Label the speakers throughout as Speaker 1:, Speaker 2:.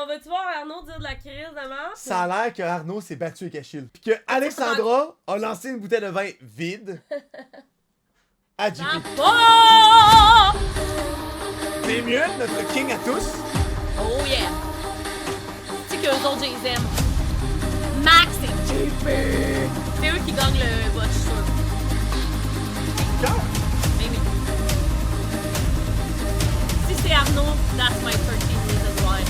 Speaker 1: On va-tu voir Arnaud dire de la crise de mort?
Speaker 2: Ça a l'air que Arnaud s'est battu avec Achille. Puis que Alexandra a lancé une bouteille de vin vide à JP.
Speaker 1: Oh!
Speaker 2: C'est mieux, notre king à tous.
Speaker 1: Oh yeah! Tu sais qu'eux autres, je les aime. Max et JP! C'est eux qui gagnent le vote, je suis sûre. Mais oui. Si c'est Arnaud, that's my 13 reasons why.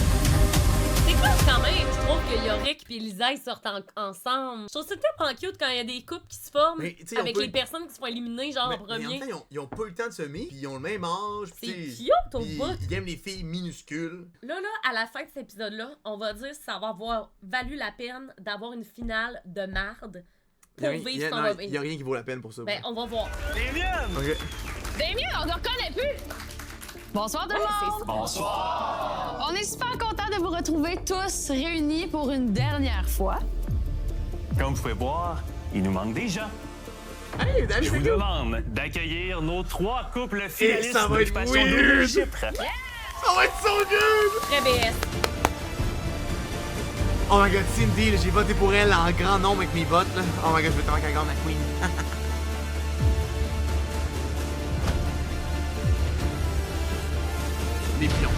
Speaker 1: C'est cool quand même, je trouve que Yorick et Elisa ils sortent ensemble. Je trouve ça tellement cute quand il y a des couples qui se forment
Speaker 2: Mais, tu sais,
Speaker 1: avec
Speaker 2: on peut-
Speaker 1: les personnes qui se font éliminer genre en
Speaker 2: Mais
Speaker 1: premier.
Speaker 2: en fait, ils ont pas eu le temps de semer, puis ils ont le même âge.
Speaker 1: C'est
Speaker 2: puis
Speaker 1: cute au
Speaker 2: puis
Speaker 1: bout.
Speaker 2: Ils aiment les filles minuscules.
Speaker 1: Là, à la fin de cet épisode-là, on va dire si ça va avoir valu la peine d'avoir une finale de marde pour vivre son
Speaker 2: Il y a rien qui vaut la peine pour ça.
Speaker 1: Ben, on va voir.
Speaker 2: Ok.
Speaker 3: Damien, on ne reconnaît plus! Bonsoir tout le monde!
Speaker 4: Bonsoir!
Speaker 3: On est super content de vous retrouver tous réunis pour une dernière fois.
Speaker 4: Comme vous pouvez voir, il nous manque des gens.
Speaker 2: Hey, David,
Speaker 4: Je vous demande d'accueillir nos 3 couples finalistes
Speaker 2: ça va être
Speaker 4: d'Occupation
Speaker 2: weird.
Speaker 4: Double Chypre.
Speaker 2: ça va être so good!
Speaker 1: Très BS.
Speaker 2: Oh my god, Cindy, là, j'ai voté pour elle en grand nombre avec mes votes. Là. Oh my god, je vais tellement qu'elle gagne la queen. Les pions.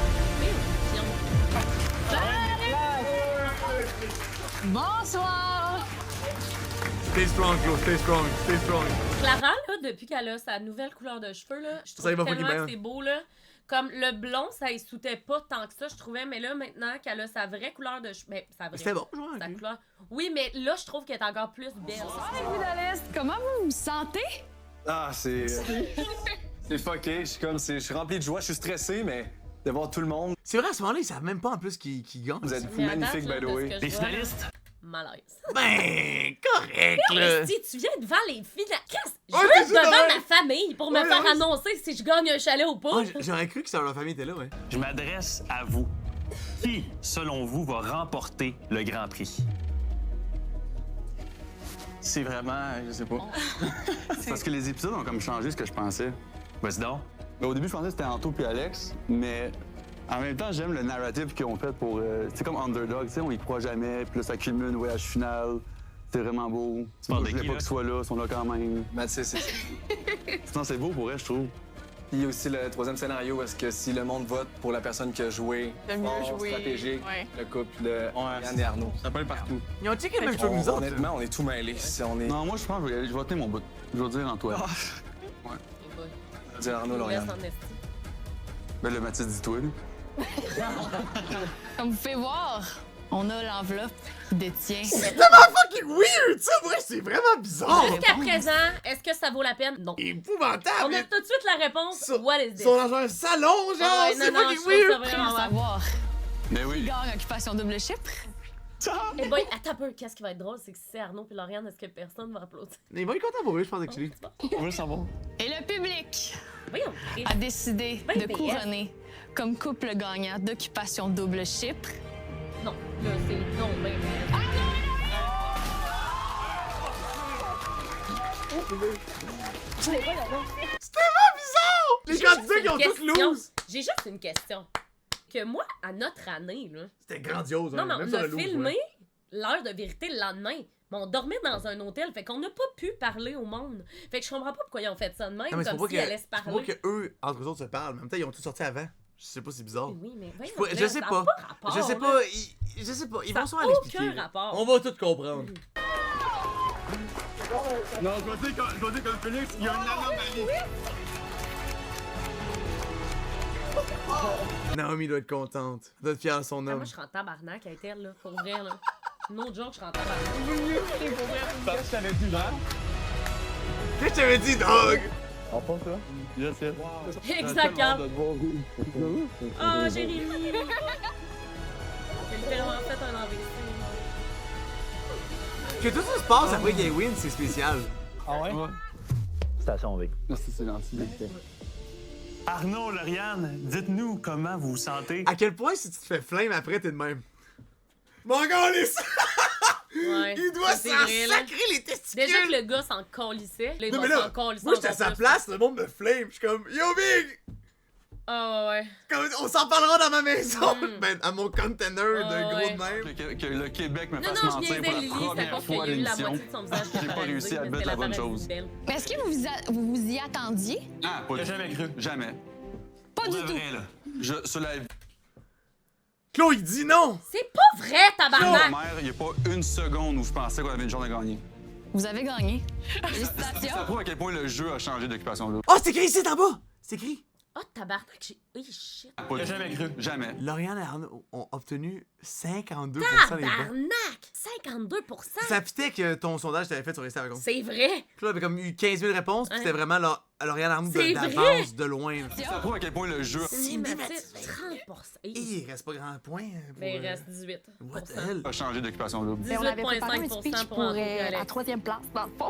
Speaker 3: Bonsoir!
Speaker 2: Stay strong, Flo, stay strong, stay strong.
Speaker 1: Clara, là, depuis qu'elle a sa nouvelle couleur de cheveux, là, je
Speaker 2: Ça y va
Speaker 1: trouve
Speaker 2: fucking
Speaker 1: tellement que
Speaker 2: bien.
Speaker 1: c'est beau, là. Comme le blond, ça y sautait pas tant que ça, je trouvais, mais là, maintenant qu'elle a sa vraie couleur de cheveux. Ben, sa vraie.
Speaker 2: C'était bon, je vois.
Speaker 1: Sa couleur. Oui, mais là, je trouve qu'elle est encore plus belle.
Speaker 3: Hey, Vidaliste, comment vous vous sentez?
Speaker 5: Ah, c'est. C'est fucké. Je suis rempli de joie. Je suis stressé, mais de voir tout le monde.
Speaker 2: C'est vrai, à ce moment-là, ils savent même pas en plus qui gagne.
Speaker 5: Vous êtes
Speaker 1: Mais à
Speaker 5: magnifiques,
Speaker 1: date, là,
Speaker 5: by the
Speaker 1: de ce
Speaker 5: way.
Speaker 1: que je
Speaker 4: Les
Speaker 1: vois,
Speaker 4: finalistes?
Speaker 1: Malaise.
Speaker 2: Ben, correct, là.
Speaker 1: Si tu viens devant les filles, je
Speaker 2: Ouais,
Speaker 1: veux
Speaker 2: c'est
Speaker 1: être
Speaker 2: ça,
Speaker 1: devant
Speaker 2: ouais.
Speaker 1: ma famille pour me
Speaker 2: Ouais,
Speaker 1: faire
Speaker 2: ouais.
Speaker 1: annoncer si je gagne un chalet ou pas.
Speaker 2: Oh, j'aurais cru que leur famille était là, ouais.
Speaker 4: Je m'adresse à vous. Qui, selon vous, va remporter le Grand Prix?
Speaker 5: C'est vraiment. Je sais pas. C'est parce que les épisodes ont comme changé ce que je pensais.
Speaker 4: Vas-y donc.
Speaker 5: Au début, je pensais que c'était Anto puis Alex, mais en même temps, j'aime le narratif qu'ils ont fait pour. C'est comme Underdog, tu sais, on y croit jamais, puis là, ça culmine, voyage final. C'est vraiment beau.
Speaker 4: parles
Speaker 5: Moi,
Speaker 4: de
Speaker 5: je voulais
Speaker 4: qui,
Speaker 5: pas
Speaker 4: là?
Speaker 5: qu'ils soient là, ils sont là quand même.
Speaker 6: Ben, c'est.
Speaker 5: Sinon, c'est beau pour elle, je trouve.
Speaker 6: Puis il y a aussi le troisième scénario, est-ce que si le monde vote pour la personne qui a joué,
Speaker 3: Le mieux
Speaker 6: fort,
Speaker 3: joué,
Speaker 6: stratégique,
Speaker 3: ouais.
Speaker 6: le couple de Yann et Arnaud.
Speaker 5: Ça peut être partout.
Speaker 2: Ils ont checké la même chose que nous autres.
Speaker 6: Honnêtement, on est tout mêlés. On est.
Speaker 5: Non, moi, je pense que je vais tenir mon bout. Je vais dire Antoine.
Speaker 1: Et bah,
Speaker 6: On va dire Arnaud
Speaker 1: je vous laisse
Speaker 6: Lauriane.
Speaker 1: en esti.
Speaker 5: Ben, le Mathis, dis-toi, là.
Speaker 3: Comme vous pouvez voir, on a l'enveloppe qui détient.
Speaker 2: Fucking weird, ça, vrai, c'est vraiment bizarre.
Speaker 1: Jusqu'à présent, est-ce que ça vaut la peine? Non.
Speaker 2: Épouvantable.
Speaker 1: On a tout de suite la réponse.
Speaker 2: Ça-
Speaker 1: What is
Speaker 2: Ils
Speaker 1: this?
Speaker 2: sont dans un salon, genre,
Speaker 1: Ah ouais,
Speaker 2: c'est
Speaker 1: non, non,
Speaker 2: fucking
Speaker 1: je trouve ça
Speaker 2: weird.
Speaker 1: vraiment
Speaker 3: Comment
Speaker 1: weird.
Speaker 3: savoir
Speaker 5: Mais
Speaker 3: qui
Speaker 5: oui.
Speaker 3: gagne Occupation Double Chypre?
Speaker 1: Eh boy, attends un peu, qu'est-ce qui va être drôle, c'est que si c'est Arnaud et Lauriane, est-ce que personne va applaudir?
Speaker 2: Mais ils vont être contents pour eux, je pense, actually.
Speaker 5: On veut le savoir.
Speaker 3: Et le public
Speaker 1: Voyons, Chris.
Speaker 3: a décidé
Speaker 1: Ben,
Speaker 3: de
Speaker 1: BS.
Speaker 3: couronner comme couple gagnant d'Occupation Double Chypre.
Speaker 1: Non, là, c'est non, ben.
Speaker 2: Les
Speaker 1: J'ai
Speaker 2: candidats
Speaker 1: juste
Speaker 2: qui ont
Speaker 1: une
Speaker 2: tous
Speaker 1: question.
Speaker 2: lose.
Speaker 1: J'ai juste une question. Que moi, à notre année, là.
Speaker 2: C'était grandiose,
Speaker 1: Non,
Speaker 2: hein,
Speaker 1: mais
Speaker 2: même
Speaker 1: on
Speaker 2: sur
Speaker 1: a
Speaker 2: le lose,
Speaker 1: filmé
Speaker 2: ouais.
Speaker 1: l'heure de vérité le lendemain. Mais on dormait dans un hôtel, fait qu'on n'a pas pu parler au monde. Fait que je comprends pas pourquoi ils ont fait ça de même,
Speaker 2: Non, mais c'est
Speaker 1: comme
Speaker 2: pour
Speaker 1: s'ils
Speaker 2: pas
Speaker 1: allaient se
Speaker 2: que,
Speaker 1: parler.
Speaker 2: que eux, entre eux autres, se parlent. En même temps, ils ont tous sorti avant. Je sais pas, c'est bizarre.
Speaker 1: Oui, mais voyons,
Speaker 2: Je
Speaker 1: là,
Speaker 2: sais
Speaker 1: ça a
Speaker 2: pas.
Speaker 1: rapport,
Speaker 2: Je sais
Speaker 1: là.
Speaker 2: pas. Je sais pas. Ils
Speaker 1: Ça
Speaker 2: vont
Speaker 1: a
Speaker 2: sûrement
Speaker 1: aucun
Speaker 2: l'expliquer. là.
Speaker 1: rapport.
Speaker 2: On va tout comprendre.
Speaker 5: Non, je vais dire comme Félix, il y a une anomalie.
Speaker 2: Naomi doit être contente. Elle doit être fière de son
Speaker 1: Ah,
Speaker 2: homme.
Speaker 1: moi, je serais en tabarnak avec elle, là. Pour vrai, là. No joke, je serais en tabarnak.
Speaker 5: Je t'avais vu là.
Speaker 2: Qu'est-ce que je t'avais dit, dog?
Speaker 5: En pense là? Je sais.
Speaker 1: Exactement. Ah, Jérémy! J'ai littéralement fait un AVC.
Speaker 2: Que tout ça se passe après qu'il y ait win, c'est spécial.
Speaker 5: Ah ouais?
Speaker 7: Station V.
Speaker 5: Merci, c'est gentil.
Speaker 4: Arnaud, Lauriane, dites-nous comment vous vous sentez.
Speaker 2: À quel point, si tu te fais flame après, t'es de même. Mon gars, les...
Speaker 1: Ouais.
Speaker 2: Il doit
Speaker 1: c'est
Speaker 2: s'en
Speaker 1: vrai, là.
Speaker 2: sacrer les testicules.
Speaker 1: Déjà que le gars s'en colissait. Là, il
Speaker 2: Non,
Speaker 1: va
Speaker 2: mais là,
Speaker 1: s'en colisser
Speaker 2: moi, j'étais à
Speaker 1: encore
Speaker 2: sa
Speaker 1: plus.
Speaker 2: place, le monde me flame. Je suis comme, yo, big!
Speaker 1: Ah ouais.
Speaker 2: On s'en parlera dans ma maison! Ben, à mon container de gros
Speaker 1: ouais.
Speaker 2: de même.
Speaker 5: Que le Québec me
Speaker 1: Non,
Speaker 5: fasse
Speaker 1: non, je
Speaker 5: mentir
Speaker 1: niaisais
Speaker 5: pour
Speaker 1: Lily,
Speaker 5: la
Speaker 1: c'est
Speaker 5: première
Speaker 1: pas qu'il
Speaker 5: fois à
Speaker 1: y a eu la
Speaker 5: l'émission.
Speaker 1: moitié de son visage
Speaker 5: J'ai pas
Speaker 1: paralysé,
Speaker 5: réussi à
Speaker 1: mais
Speaker 5: mettre
Speaker 1: c'était
Speaker 5: la bonne
Speaker 1: paralysie
Speaker 5: chose.
Speaker 1: belle.
Speaker 3: Mais est-ce que vous vous y attendiez?
Speaker 5: Ah, pas
Speaker 4: Jamais cru.
Speaker 5: Jamais.
Speaker 3: Pas
Speaker 4: Pour
Speaker 3: du
Speaker 4: de
Speaker 3: tout.
Speaker 4: vrai, là.
Speaker 5: Sur la
Speaker 2: Claude, il dit non!
Speaker 1: C'est pas vrai, tabarnak!
Speaker 5: mère, il n'y a pas une seconde où je pensais qu'on avait une journée à gagner.
Speaker 3: Vous avez gagné.
Speaker 5: Ça
Speaker 3: Félicitations.
Speaker 5: prouve à quel point le jeu a changé d'occupation double.
Speaker 2: Oh, c'est écrit ici en bas! C'est écrit.
Speaker 1: Oh, tabarnak, j'ai. Oui, shit.
Speaker 5: Pas
Speaker 4: Jamais cru.
Speaker 5: Jamais.
Speaker 2: Lauriane et Arnaud ont obtenu 52% des votes.
Speaker 1: Tabarnak! 52%!
Speaker 2: Ça fitait que ton sondage t'avais fait sur Instagram.
Speaker 1: C'est vrai!
Speaker 2: Puis là, avait comme eu 15 000 réponses, puis
Speaker 1: Ouais.
Speaker 2: c'était vraiment Lauriane Arnaud
Speaker 1: C'est
Speaker 2: d'avance,
Speaker 1: vrai?
Speaker 2: de loin.
Speaker 5: Ça prouve à quel point le jeu
Speaker 1: Cinématique, 30%.
Speaker 2: Et il reste pas grand point. Pour,
Speaker 1: Ben, il reste 18%.
Speaker 2: What the hell?
Speaker 5: a changé d'occupation double.
Speaker 3: Mais on avait préparé un
Speaker 1: 18,5%
Speaker 3: speech
Speaker 1: pour
Speaker 3: pour
Speaker 1: André
Speaker 3: la
Speaker 1: Alex.
Speaker 3: 3e place, dans le fond.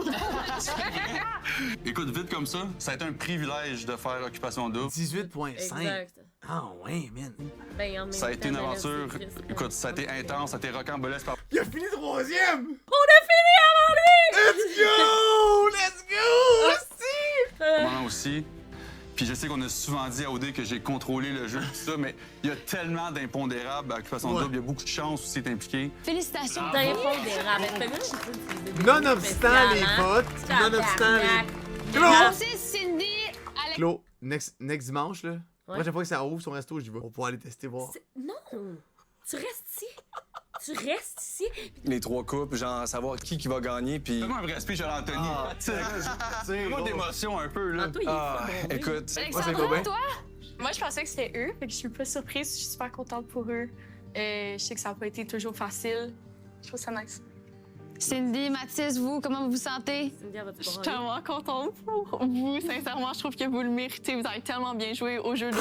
Speaker 5: Écoute, vite comme ça a été un privilège de faire occupation double.
Speaker 2: 18,5.
Speaker 1: Exact.
Speaker 2: Ah ouais, man.
Speaker 1: Ben, en même
Speaker 5: Ça a été une
Speaker 1: temps, ben là,
Speaker 5: aventure.
Speaker 1: c'est triste.
Speaker 5: Écoute, ça a été intense, ça a été rocambolesque.
Speaker 2: Il a fini 3e!
Speaker 1: On a fini avant lui!
Speaker 2: Let's go! Let's go! Aussi!
Speaker 5: Moi aussi. Puis je sais qu'on a souvent dit à OD que j'ai contrôlé le jeu, tout ça, mais il y a tellement d'impondérables à Occupation
Speaker 2: Ouais.
Speaker 5: Double, il y a beaucoup de chance aussi d'être impliqué.
Speaker 3: Félicitations.
Speaker 1: D'impondérable. Fais-moi que je peux utiliser des mots
Speaker 2: Nonobstant les
Speaker 1: spéciaux, hein?
Speaker 2: votes, nonobstant les...
Speaker 1: Tabarnak.
Speaker 3: Francis, Cindy, Alex.
Speaker 2: Claude, next dimanche, là, la prochaine fois que ça ouvre son resto, j'y vais. On va pouvoir aller tester, voir.
Speaker 1: Non! Tu restes ici. Tu restes ici.
Speaker 6: Les 3 coupes, genre savoir qui va gagner, puis...
Speaker 5: Fais-moi un vrai speech à l'Anthony. Fais-moi d'émotion un peu, là.
Speaker 1: Anto, il est
Speaker 6: Ah,
Speaker 1: fou, bon, oui.
Speaker 6: écoute,
Speaker 2: c'est
Speaker 3: Alexandra,
Speaker 2: pas bien.
Speaker 3: toi?
Speaker 8: Moi, je pensais que c'était eux, fait que je suis pas surprise. Je suis super contente pour eux. Je sais que ça n'a pas été toujours facile. Je trouve ça nice.
Speaker 3: Cindy, Mathis, vous, comment vous vous sentez?
Speaker 1: Cindy, elle va-tu
Speaker 8: Je suis
Speaker 1: brailler?
Speaker 8: tellement contente pour vous. Sincèrement, je trouve que vous le méritez. Vous avez tellement bien joué au jeu d'OD.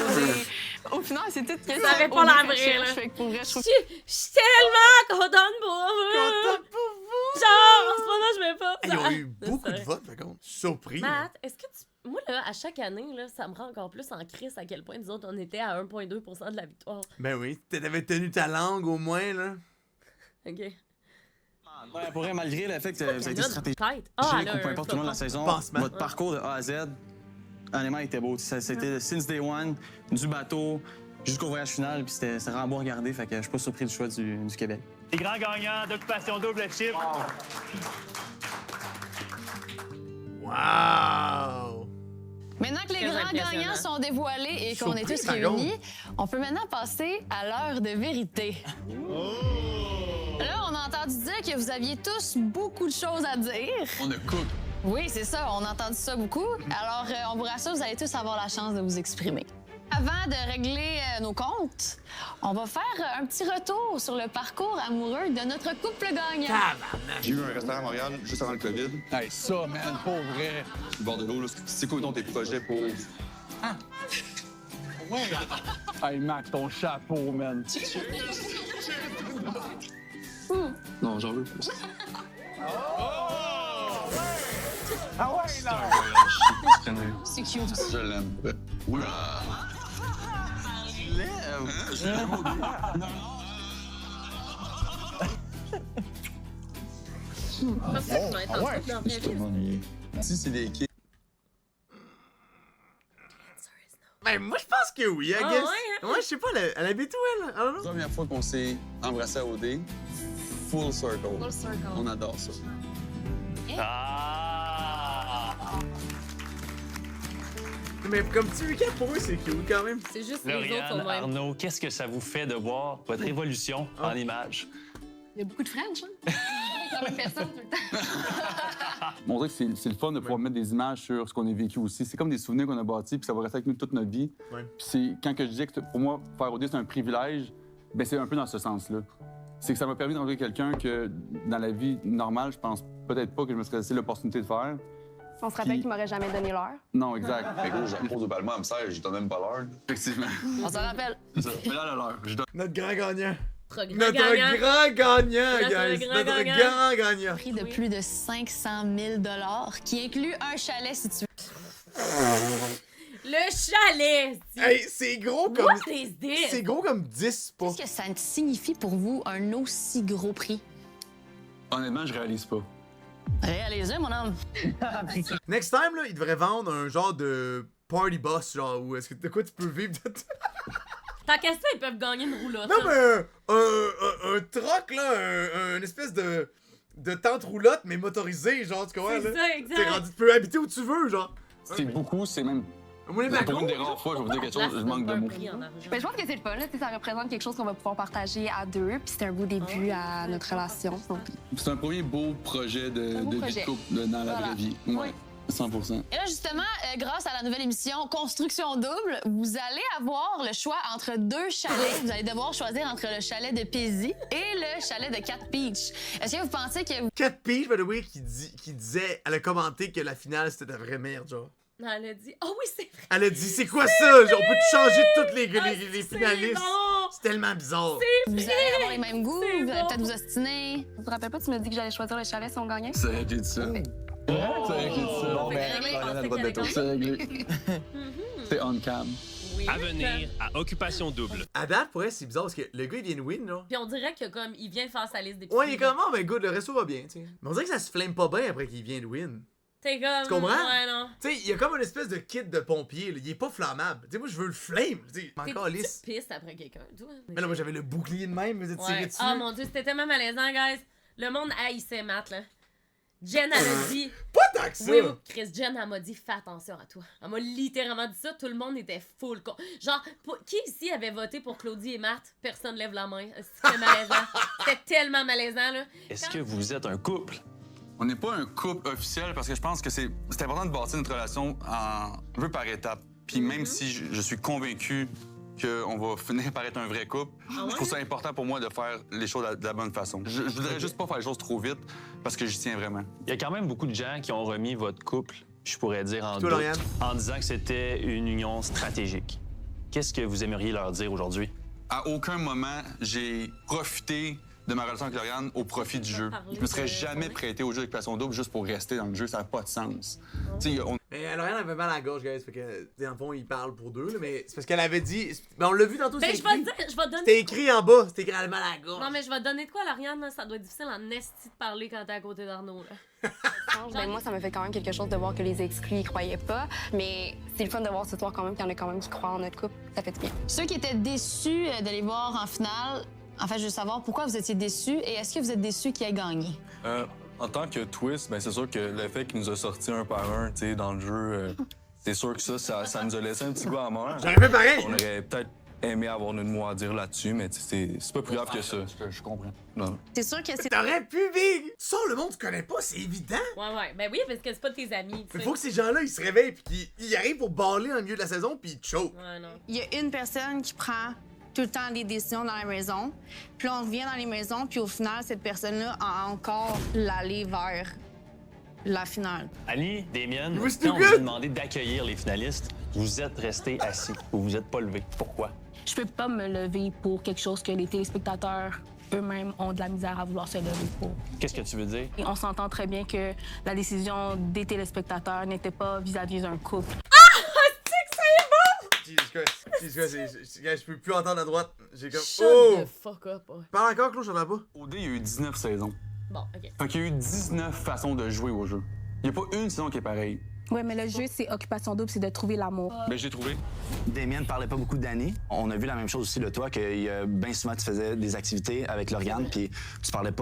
Speaker 8: Au final, c'est tout que
Speaker 1: Ça avait pas l'air vrai, là.
Speaker 8: Fait que pour vrai, je trouve
Speaker 1: Je suis tellement contente pour vous!
Speaker 2: Content pour vous!
Speaker 1: Genre, en ce moment, je vais pas.
Speaker 2: Hey, ils ont eu
Speaker 1: C'est
Speaker 2: beaucoup de
Speaker 1: vrai.
Speaker 2: votes, par contre. Surpris. là.
Speaker 1: Matt, est-ce que tu. Moi, là, à chaque année, là, ça me rend encore plus en crise à quel point nous autres, on était à 1,2% de la victoire.
Speaker 2: Ben oui, t'avais tenu ta langue au moins, là.
Speaker 1: OK.
Speaker 9: Ouais, pour vrai, malgré le fait que vous avez été stratégique
Speaker 1: Tête.
Speaker 9: ou
Speaker 1: là,
Speaker 9: peu importe tout le long de la saison,
Speaker 2: Pansement.
Speaker 9: votre parcours de A à Z, honnêtement, était beau. C'était since day one, du bateau jusqu'au voyage final, puis c'était vraiment beau à regarder, fait que je suis pas surpris du choix du Québec.
Speaker 4: Les grands gagnants d'Occupation Double Chip.
Speaker 2: Wow!
Speaker 3: Maintenant que les
Speaker 1: Très
Speaker 3: grands
Speaker 1: impressionnant.
Speaker 3: gagnants sont dévoilés et qu'on est
Speaker 2: Surpris,
Speaker 3: tous
Speaker 2: par
Speaker 3: réunis, on peut maintenant passer à l'heure de vérité. Là, on a entendu dire que vous aviez tous beaucoup de choses à dire.
Speaker 5: On a cook.
Speaker 3: Oui, c'est ça, on a entendu ça beaucoup. Alors, on vous rassure, vous allez tous avoir la chance de vous exprimer. Avant de régler nos comptes, on va faire un petit retour sur le parcours amoureux de notre couple gagnant.
Speaker 5: J'ai eu un restaurant à Montréal juste avant le COVID. Hey, ça, man, pour vrai. Le bord de l'eau, là, c'est quoi donc tes projets pour... Ah! Ouais! Hey, Mac, ton chapeau, man. Non, j'en veux plus. Ah ouais, là!
Speaker 3: C'est cute.
Speaker 5: Je l'aime. Oula! Lève!
Speaker 1: Parce que tu vas être en couple dans la vraie vie.
Speaker 5: Si c'est des kids.
Speaker 2: Ben, moi, je pense que oui, I
Speaker 1: Ah
Speaker 2: guess.
Speaker 1: ouais, hein?
Speaker 2: Ouais, je sais pas, elle habite où, elle? I don't know.
Speaker 5: Première fois qu'on s'est embrassé à OD, full circle.
Speaker 8: Full circle.
Speaker 5: On adore ça.
Speaker 2: Mais comme petit week-end, pour eux, c'est cute quand même.
Speaker 1: C'est juste les autres
Speaker 4: Lauriane,
Speaker 1: sont de même.
Speaker 4: Arnaud, qu'est-ce que ça vous fait de voir votre évolution en images?
Speaker 3: Il y a beaucoup de French, hein? La même personne tout le temps.
Speaker 5: On dirait que c'est le fun de pouvoir mettre des images sur ce qu'on a vécu aussi. C'est comme des souvenirs qu'on a bâtis, puis ça va rester avec nous toute notre vie.
Speaker 2: Ouais.
Speaker 5: Puis c'est quand que je dis que pour moi, faire OD, c'est un privilège, ben c'est un peu dans ce sens-là. C'est que ça m'a permis de rencontrer quelqu'un que, dans la vie normale, je pense peut-être pas que je me serais laissé l'opportunité de faire.
Speaker 8: On se rappelle qu'il m'aurait jamais donné l'heure.
Speaker 5: Non, exact.
Speaker 10: Mais gros, j'impose au ballement à me serre, je donne même pas l'heure.
Speaker 5: Effectivement.
Speaker 3: On s'en rappelle.
Speaker 5: C'est ça. Mais là, l'heure. Je donne.
Speaker 2: Notre grand gagnant.
Speaker 1: Notre grand
Speaker 2: Notre
Speaker 1: gagnant.
Speaker 2: grand gagnant,
Speaker 1: Notre
Speaker 2: guys.
Speaker 1: grand
Speaker 2: Notre
Speaker 1: gagnant.
Speaker 2: grand gagnant.
Speaker 3: Prix de plus de 500 000 $ qui inclut un chalet situé.
Speaker 1: Le chalet!
Speaker 2: Hey, c'est gros comme...
Speaker 1: What is this?
Speaker 2: C'est gros comme 10 pas.
Speaker 3: Qu'est-ce que ça signifie pour vous un aussi gros prix?
Speaker 5: Honnêtement, je réalise pas.
Speaker 3: Réalisé, mon homme.
Speaker 2: Next time, là, ils devraient vendre un genre de party boss, genre, ou est-ce que de quoi tu peux vivre de
Speaker 1: Tant qu'à ça, ils peuvent gagner une roulotte.
Speaker 2: Non,
Speaker 1: hein.
Speaker 2: mais un troc, là, une espèce de tente roulotte, mais motorisée, genre, tu comprends,
Speaker 1: C'est
Speaker 2: là?
Speaker 1: ça,
Speaker 2: T'es
Speaker 1: exact.
Speaker 2: rendu, tu peux habiter où tu veux, genre.
Speaker 5: C'est beaucoup, c'est même.
Speaker 2: Moi, les
Speaker 5: Pour
Speaker 2: Macron,
Speaker 5: une des rares fois, je vais vous dire quelque chose, je manque de mots.
Speaker 8: Ben, je pense que c'est le fun, là. Tu sais, ça représente quelque chose qu'on va pouvoir partager à deux, puis c'est un beau début à notre relation. Donc,
Speaker 5: C'est un premier beau projet de
Speaker 8: beau
Speaker 5: vie
Speaker 8: projet.
Speaker 5: de couple dans la
Speaker 3: Voilà.
Speaker 5: vraie vie. Ouais, 100%.
Speaker 3: Et là, justement, grâce à la nouvelle émission Construction Double, vous allez avoir le choix entre 2 chalets. Vous allez devoir choisir entre le chalet de Paisley et le chalet de Cat Peach. Est-ce que vous pensez que...
Speaker 2: Cat Peach, by the way, qui disait, elle a commenté que la finale, c'était de la vraie merde, genre.
Speaker 1: Non, elle a dit, oh oui, c'est vrai.
Speaker 2: Elle a dit, c'est quoi ça? Genre, on peut changer toutes les
Speaker 1: C'est
Speaker 2: finalistes?
Speaker 1: bon.
Speaker 2: C'est tellement bizarre.
Speaker 3: Vous allez avoir les mêmes goûts,
Speaker 1: C'est
Speaker 3: vous allez
Speaker 1: bon.
Speaker 3: peut-être vous ostiner.
Speaker 8: tu te rappelles pas, tu m'as dit que j'allais choisir le chalet si on gagnait?
Speaker 5: C'est vrai que j'ai dit ça. C'est vrai que j'ai dit ça.
Speaker 6: Bon,
Speaker 1: Fait que
Speaker 6: ben,
Speaker 1: réglé,
Speaker 6: Florian a
Speaker 1: pensez
Speaker 6: le droit de
Speaker 1: qu'elle
Speaker 6: veto.
Speaker 1: allait
Speaker 5: C'est réglé. C'est on cam.
Speaker 1: Oui.
Speaker 11: À venir à Occupation Double.
Speaker 2: À date, pour elle, c'est bizarre parce que le gars, il vient de win, là.
Speaker 1: Puis on dirait que comme il vient faire sa liste des
Speaker 2: Ouais, il est comme, oh, ben, good, le resto va bien, tu sais. Mais on dirait que ça se flame pas bien après qu'il vient de win.
Speaker 1: T'es comme.
Speaker 2: Tu comprends?
Speaker 1: Ouais, non.
Speaker 2: Tu sais, il y a comme une espèce de kit de pompier, là. Il est pas flammable. Tu sais, moi, je veux le flame. Tu sais,
Speaker 1: T'es
Speaker 2: encore lisse.
Speaker 1: piste après quelqu'un, toi.
Speaker 2: Mais là, moi, j'avais le bouclier de même, mais vous êtes tiré
Speaker 1: Ouais.
Speaker 2: dessus.
Speaker 1: Ah mon dieu, c'était tellement malaisant, guys. Le monde haïssait Matt, là. Jen, elle a dit.
Speaker 2: Pas tant que ça!
Speaker 1: Oui, oui. Chris, Jen, elle m'a dit fais attention à toi. Elle m'a littéralement dit ça. Tout le monde était full con. Genre, qui ici avait voté pour Claudie et Matt? Personne lève la main. C'était malaisant. C'était tellement malaisant, là.
Speaker 4: Est-ce que vous êtes un couple?
Speaker 5: On n'est pas un couple officiel parce que je pense que c'est important de bâtir notre relation un peu par étapes. Puis même si je suis convaincu qu'on va finir par être un vrai couple, je trouve ça important pour moi de faire les choses de la bonne façon. Je voudrais juste pas faire les choses trop vite parce que j'y tiens vraiment.
Speaker 4: Il y a quand même beaucoup de gens qui ont remis votre couple, je pourrais dire, en
Speaker 2: Toi,
Speaker 4: doute,
Speaker 2: Lauriane?
Speaker 4: en disant que c'était une union stratégique. Qu'est-ce que vous aimeriez leur dire aujourd'hui?
Speaker 5: À aucun moment, j'ai profité de ma relation avec Lauriane au profit du jeu. Je me serais jamais prêté au jeu d'Occupation Double juste pour rester dans le jeu, ça n'a pas de sens. Tu sais,
Speaker 2: Mais Lauriane avait mal à la gorge, guys. Fait que, dans le fond, il parle pour deux, là. Mais c'est parce qu'elle avait dit. Ben, on l'a vu tantôt,
Speaker 1: Ben,
Speaker 2: c'est
Speaker 1: je vais
Speaker 2: écrit.
Speaker 1: te dire, je vais te donner.
Speaker 2: C'était écrit en bas. C'était écrit elle a mal à la gorge.
Speaker 1: Non, mais je vais te donner de quoi, Lauriane, là? Ça doit être difficile en esti de parler quand t'es à côté d'Arnaud, là.
Speaker 8: Ben, moi, ça me fait quand même quelque chose de voir que les exclus y croyaient pas. Mais c'est le fun de voir ce soir quand même qu'il y en a quand même qui croient en notre couple. Ça fait du bien.
Speaker 3: Ceux qui étaient déçus de les voir en finale, en fait, je veux savoir pourquoi vous étiez déçus et est-ce que vous êtes déçus qui ait gagné?
Speaker 12: En tant que twist, ben c'est sûr que le fait qu'il nous a sortis un par un, tu sais, dans le jeu, c'est sûr que ça nous a laissé un petit goût amer.
Speaker 2: J'aurais fait pareil!
Speaker 12: On aurait peut-être aimé avoir notre mot à dire là-dessus, mais c'est pas plus grave que ça.
Speaker 5: Je comprends.
Speaker 12: Non.
Speaker 8: C'est sûr que c'est.
Speaker 2: T'aurais pu, Big! Ça, le monde, tu connais pas, c'est évident!
Speaker 1: Ouais. Ben oui, parce que c'est pas tes amis, tu
Speaker 2: Il
Speaker 1: sais.
Speaker 2: faut que ces gens-là, ils se réveillent pis qu'ils arrivent pour baller en milieu de la saison pis ils choke.
Speaker 1: Ouais, non.
Speaker 8: Il y a une personne qui prend tout le temps les décisions dans la maison. Puis là, on revient dans les maisons, puis au final, cette personne-là a encore l'allée vers la finale.
Speaker 4: Annie, Damien,
Speaker 2: Oui, c'est
Speaker 4: quand on
Speaker 2: good.
Speaker 4: vous a demandé d'accueillir les finalistes, vous êtes restés assis. Vous vous êtes pas levés. Pourquoi?
Speaker 13: Je peux pas me lever pour quelque chose que les téléspectateurs eux-mêmes ont de la misère à vouloir se lever pour.
Speaker 4: Qu'est-ce que tu veux dire?
Speaker 13: Et on s'entend très bien que la décision des téléspectateurs n'était pas vis-à-vis d'un couple.
Speaker 2: Je peux plus entendre à droite. J'ai comme.
Speaker 1: Shut
Speaker 2: Oh!
Speaker 1: the fuck up, ouais.
Speaker 2: Parle encore, Claude, j'entends pas.
Speaker 5: OD, il y a eu 19 saisons.
Speaker 1: Bon, OK.
Speaker 5: Fait qu'il y a eu 19 façons de jouer au jeu. Il n'y a pas une saison qui est pareille.
Speaker 13: Ouais, mais le jeu, c'est Occupation Double, c'est de trouver l'amour.
Speaker 5: Ben, j'ai trouvé.
Speaker 9: Damien ne parlait pas beaucoup d'Annie. On a vu la même chose aussi de toi, que bien souvent tu faisais des activités avec Lauriane, puis tu parlais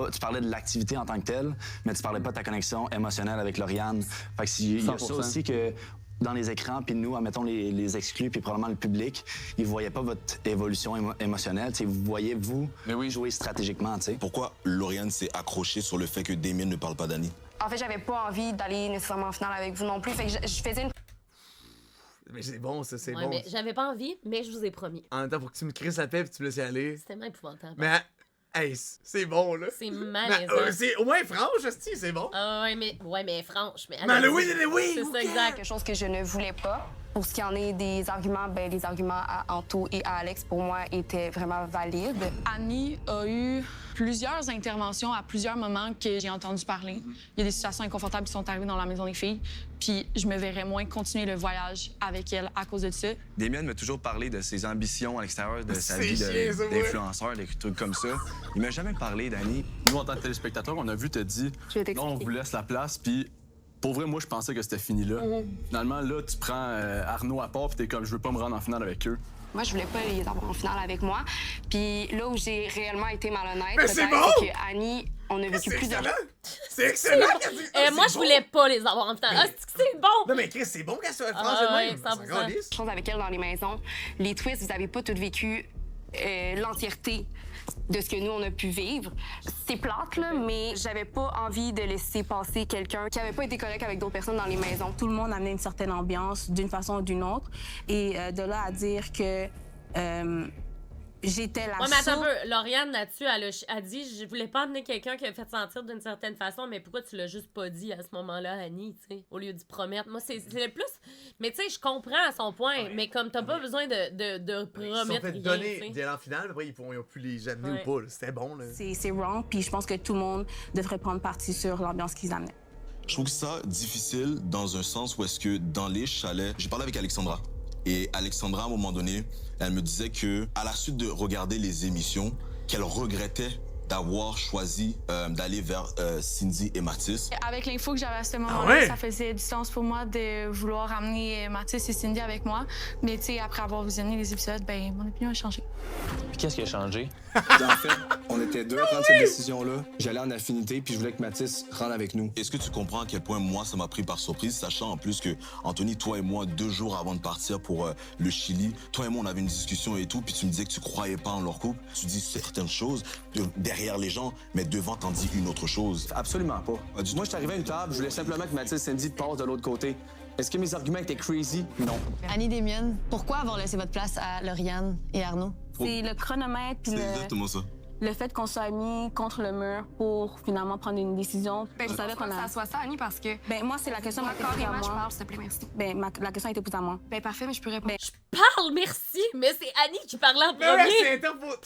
Speaker 9: de l'activité en tant que telle, mais tu parlais pas de ta connexion émotionnelle avec Lauriane. Fait que il y a ça
Speaker 5: 100%.
Speaker 9: aussi que dans les écrans, puis nous, admettons les exclus, puis probablement le public, ils voyaient pas votre évolution émotionnelle. T'sais, vous voyez, vous, jouer stratégiquement. T'sais.
Speaker 14: Pourquoi Lauriane s'est accrochée sur le fait que Damien ne parle pas d'Annie?
Speaker 8: En fait, j'avais pas envie d'aller nécessairement en finale avec vous non plus. Fait que je faisais une.
Speaker 2: Mais c'est bon, ça, c'est
Speaker 1: Ouais,
Speaker 2: bon.
Speaker 1: mais j'avais pas envie, mais je vous ai promis.
Speaker 2: En même temps, faut que tu me crisses la paix et tu me laisses y aller.
Speaker 1: C'est tellement épouvantable.
Speaker 2: Mais, hey, c'est bon, là.
Speaker 1: C'est
Speaker 2: Mais,
Speaker 1: malaisant.
Speaker 2: c'est au moins franche, hostie, c'est bon.
Speaker 1: Ah ouais, mais franche. Mais
Speaker 2: Mais oui, oui,
Speaker 1: c'est ça, exact.
Speaker 8: Quelque chose que je ne voulais pas. Pour ce qui en est des arguments, ben les arguments à Anto et à Alex, pour moi, étaient vraiment valides.
Speaker 15: Annie a eu plusieurs interventions à plusieurs moments que j'ai entendu parler. Il y a des situations inconfortables qui sont arrivées dans la maison des filles, puis je me verrais moins continuer le voyage avec elle à cause de ça.
Speaker 12: Damien m'a toujours parlé de ses ambitions à l'extérieur de sa
Speaker 2: C'est
Speaker 12: vie
Speaker 2: chiant, ça, ouais.
Speaker 12: d'influenceur, des trucs comme ça. Il m'a jamais parlé d'Annie. Nous, en tant que téléspectateurs, on a vu te dire
Speaker 8: Je vais
Speaker 12: non, on
Speaker 8: t'expliquer.
Speaker 12: vous laisse la place, puis Pour vrai, moi, je pensais que c'était fini là. Finalement, là, tu prends Arnaud à part, puis t'es comme, je veux pas me rendre en finale avec eux.
Speaker 16: Moi, je voulais pas les avoir en finale avec moi. Puis là où j'ai réellement été malhonnête,
Speaker 2: Mais c'est bon!
Speaker 16: c'est que Annie, on a vécu plusieurs...
Speaker 2: C'est excellent!
Speaker 1: Moi, je voulais pas les avoir en finale. Ah, c'est bon!
Speaker 2: Non, mais Chris, c'est bon qu'elle soit France de même.
Speaker 16: Chose avec elle dans les maisons. Les twists, vous avez pas tout vécu l'entièreté de ce que nous, on a pu vivre. C'est plate, là, mais j'avais pas envie de laisser passer quelqu'un qui avait pas été correct avec d'autres personnes dans les maisons.
Speaker 13: Tout le monde amenait une certaine ambiance d'une façon ou d'une autre. Et de là à dire que j'étais la
Speaker 1: Ouais, mais attends un peu. Lauriane, là-dessus, elle a dit « Je voulais pas amener quelqu'un qui a fait sentir d'une certaine façon, mais pourquoi tu l'as juste pas dit à ce moment-là, Annie, tu sais, au lieu d'y promettre? » Moi, c'est le plus... Mais tu sais, je comprends à son point, mais comme t'as pas besoin de promettre
Speaker 2: Ils sont fait
Speaker 1: rien,
Speaker 2: donner d'aller en finale, après, ils ont pu les amener ou pas. là. C'était bon, là.
Speaker 13: C'est wrong, puis je pense que tout le monde devrait prendre parti sur l'ambiance qu'ils amenaient.
Speaker 14: Je trouve ça difficile dans un sens où est-ce que dans les chalets, j'ai parlé avec Alexandra. Et Alexandra, à un moment donné, elle me disait que à la suite de regarder les émissions, qu'elle regrettait d'avoir choisi d'aller vers Cindy et Mathis.
Speaker 15: Avec l'info que j'avais à ce moment-là, ça faisait du sens pour moi de vouloir amener Mathis et Cindy avec moi. Mais tu sais, après avoir visionné les épisodes, ben mon opinion a changé.
Speaker 6: Puis qu'est-ce qui a changé?
Speaker 9: En fait, on était deux à prendre cette décision-là. J'allais en affinité, puis je voulais que Mathis rentre avec nous.
Speaker 14: Est-ce que tu comprends à quel point moi, ça m'a pris par surprise, sachant en plus que, Anthony, toi et moi, 2 jours avant de partir pour le Chili, toi et moi, on avait une discussion et tout, puis tu me disais que tu croyais pas en leur couple. Tu dis certaines choses derrière les gens, mais devant, t'en dis une autre chose.
Speaker 6: Absolument pas. Moi, je suis arrivé à une table, je voulais simplement que Mathis et Cindy passent de l'autre côté. Est-ce que mes arguments étaient crazy? Non.
Speaker 3: Annie Desmiennes, pourquoi avoir laissé votre place à Lauriane et Arnaud?
Speaker 13: C'est le chronomètre puis
Speaker 14: C'est exactement ça.
Speaker 13: le fait qu'on soit mis contre le mur pour finalement prendre une décision.
Speaker 16: Ben, je savais qu'on a... Ça soit ça, Annie, parce que...
Speaker 13: Ben, moi, c'est la question qui était posée à moi.
Speaker 16: Je parle, s'il te plaît, merci.
Speaker 13: Ben, la question a été posée à moi.
Speaker 16: Ben, parfait, mais je peux répondre.
Speaker 1: Je parle, merci, mais c'est Annie qui parlait en
Speaker 2: Mais ouais,
Speaker 1: premier.
Speaker 2: c'est interposé.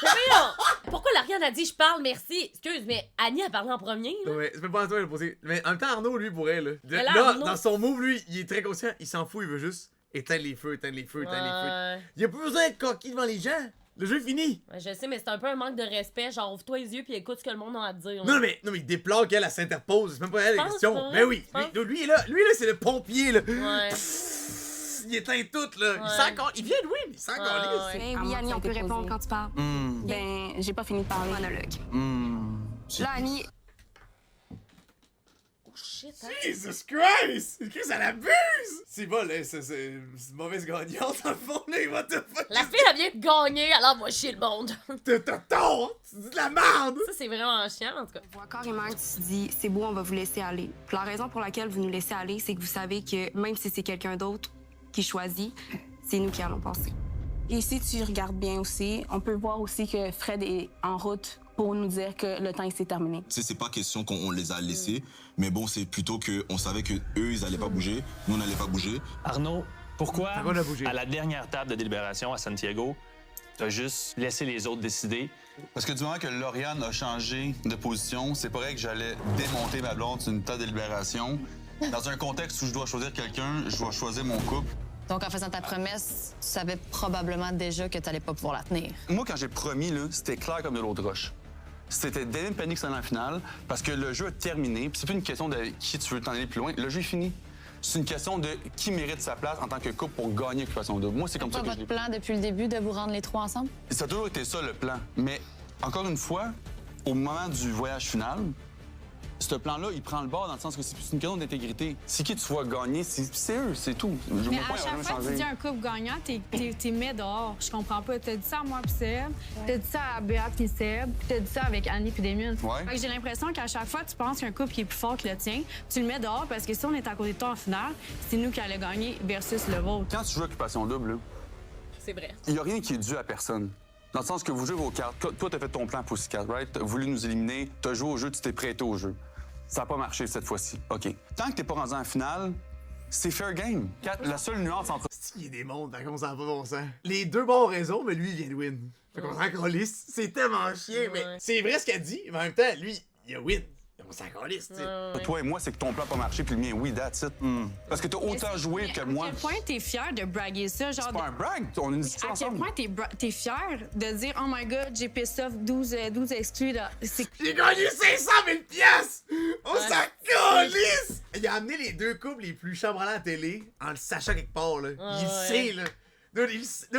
Speaker 1: Voyons! Pourquoi Lauriane a dit je parle, merci? Excuse, mais Annie a parlé en premier. Là.
Speaker 2: Ouais, c'est pas à toi de le poser. Mais en même temps, Arnaud, lui, pourrait, là.
Speaker 1: Mais là,
Speaker 2: Là,
Speaker 1: Arnaud...
Speaker 2: dans son move, lui, il est très conscient. Il s'en fout, il veut juste éteindre les feux, éteindre les feux, éteindre les feux. Il a pas besoin d'être coquille devant les gens. Le jeu est fini.
Speaker 1: Ouais, je sais, mais c'est un peu un manque de respect. Genre, ouvre-toi les yeux puis écoute ce que le monde a à te dire.
Speaker 2: Non, mais il déplore qu'elle s'interpose. C'est même pas elle la question. Mais oui, lui, là, c'est le pompier, là.
Speaker 1: Ouais.
Speaker 2: Il éteint tout, là. Il vient de oui, mais il s'en calisse.
Speaker 16: Ben oui, Annie, on peut répondre quand tu parles.
Speaker 13: Ben, j'ai pas fini de parler.
Speaker 16: Monologue. Là, Annie...
Speaker 1: Shit,
Speaker 2: Jesus Christ! Chris, elle abuse! C'est bon, là, c'est une mauvaise gagnante, dans le fond, là, what the fuck?
Speaker 1: La fille, elle vient de gagner, alors moi, chier le monde.
Speaker 2: T'as tort! Tu dis de la merde!
Speaker 1: Ça, c'est vraiment chiant, en tout cas.
Speaker 16: Je vois carrément que tu dis, c'est beau, on va vous laisser aller. Puis la raison pour laquelle vous nous laissez aller, c'est que vous savez que même si c'est quelqu'un d'autre qui choisit, c'est nous qui allons passer.
Speaker 13: Et si tu regardes bien aussi, on peut voir aussi que Fred est en route pour nous dire que le temps s'est terminé.
Speaker 14: C'est pas question qu'on les a laissés, mais bon, c'est plutôt qu'on savait qu'eux, ils allaient pas bouger, nous, on n'allait pas bouger.
Speaker 11: Arnaud, pourquoi, à la dernière table de délibération à Santiago, t'as juste laissé les autres décider?
Speaker 10: Parce que du moment que Lauriane a changé de position, c'est pas vrai que j'allais démonter ma blonde sur une table de délibération. Dans un contexte où je dois choisir quelqu'un, je dois choisir mon couple.
Speaker 3: Donc, en faisant ta promesse, tu savais probablement déjà que t'allais pas pouvoir la tenir.
Speaker 10: Moi, quand j'ai promis, là, c'était clair comme de l'eau de roche. C'était Devin Phoenix en la finale, parce que le jeu a terminé. Puis c'est plus une question de qui tu veux t'en aller plus loin. Le jeu est fini. C'est une question de qui mérite sa place en tant que couple pour gagner Occupation Double. Moi, c'est comme ça que je l'ai.
Speaker 3: Votre plan depuis le début de vous rendre les 3 ensemble?
Speaker 10: Ça a toujours été ça, le plan. Mais, encore une fois, au moment du voyage final, ce plan-là, il prend le bord dans le sens que c'est une question d'intégrité. C'est qui tu vois gagner, c'est eux, c'est tout.
Speaker 17: Mais à chaque fois que tu dis un couple gagnant, t'es mis dehors. Je comprends pas. T'as dit ça à moi puis Seb, t'as dit ça à Béat puis Seb, t'as dit ça avec Annie puis Damien.
Speaker 10: Ouais.
Speaker 17: J'ai l'impression qu'à chaque fois, tu penses qu'un couple qui est plus fort que le tien, tu le mets dehors parce que si on est à côté de toi en finale, c'est nous qui allons gagner versus le vôtre.
Speaker 10: Quand tu joues Occupation Double,
Speaker 1: c'est vrai.
Speaker 10: Il n'y a rien qui est dû à personne. Dans le sens que vous jouez vos cartes. Toi, t'as fait ton plan Pussycat, right? T'as voulu nous éliminer, t'as joué au jeu, tu t'es prêté au jeu. Ça n'a pas marché cette fois-ci. OK. Tant que t'es pas rendu en finale, c'est fair game. La seule nuance entre...
Speaker 2: Il y a des mondes, par contre, ça n'a pas bon sens. Les deux bons raisons, mais lui, il vient de win. Fait qu'on s'en calisse. C'est tellement chiant, mais c'est vrai ce qu'elle dit, mais en même temps, lui, il a win. on s'en calisse, tu sais.
Speaker 10: Toi et moi, c'est que ton plan n'a pas marché, puis le mien, oui, that's it. Parce que t'as autant joué que moi.
Speaker 8: À quel point t'es fier de braguer ça? Genre
Speaker 10: C'est pas un brag, on a une discussion
Speaker 8: à quel
Speaker 10: ensemble.
Speaker 8: point t'es fier de dire « Oh my God, j'ai pissé off 12 exclus. »
Speaker 2: J'ai gagné 500 000 piastres! On s'en calisse! Il a amené les deux couples les plus chambranlants à la télé en le sachant quelque part, là. Il sait, là. Donc,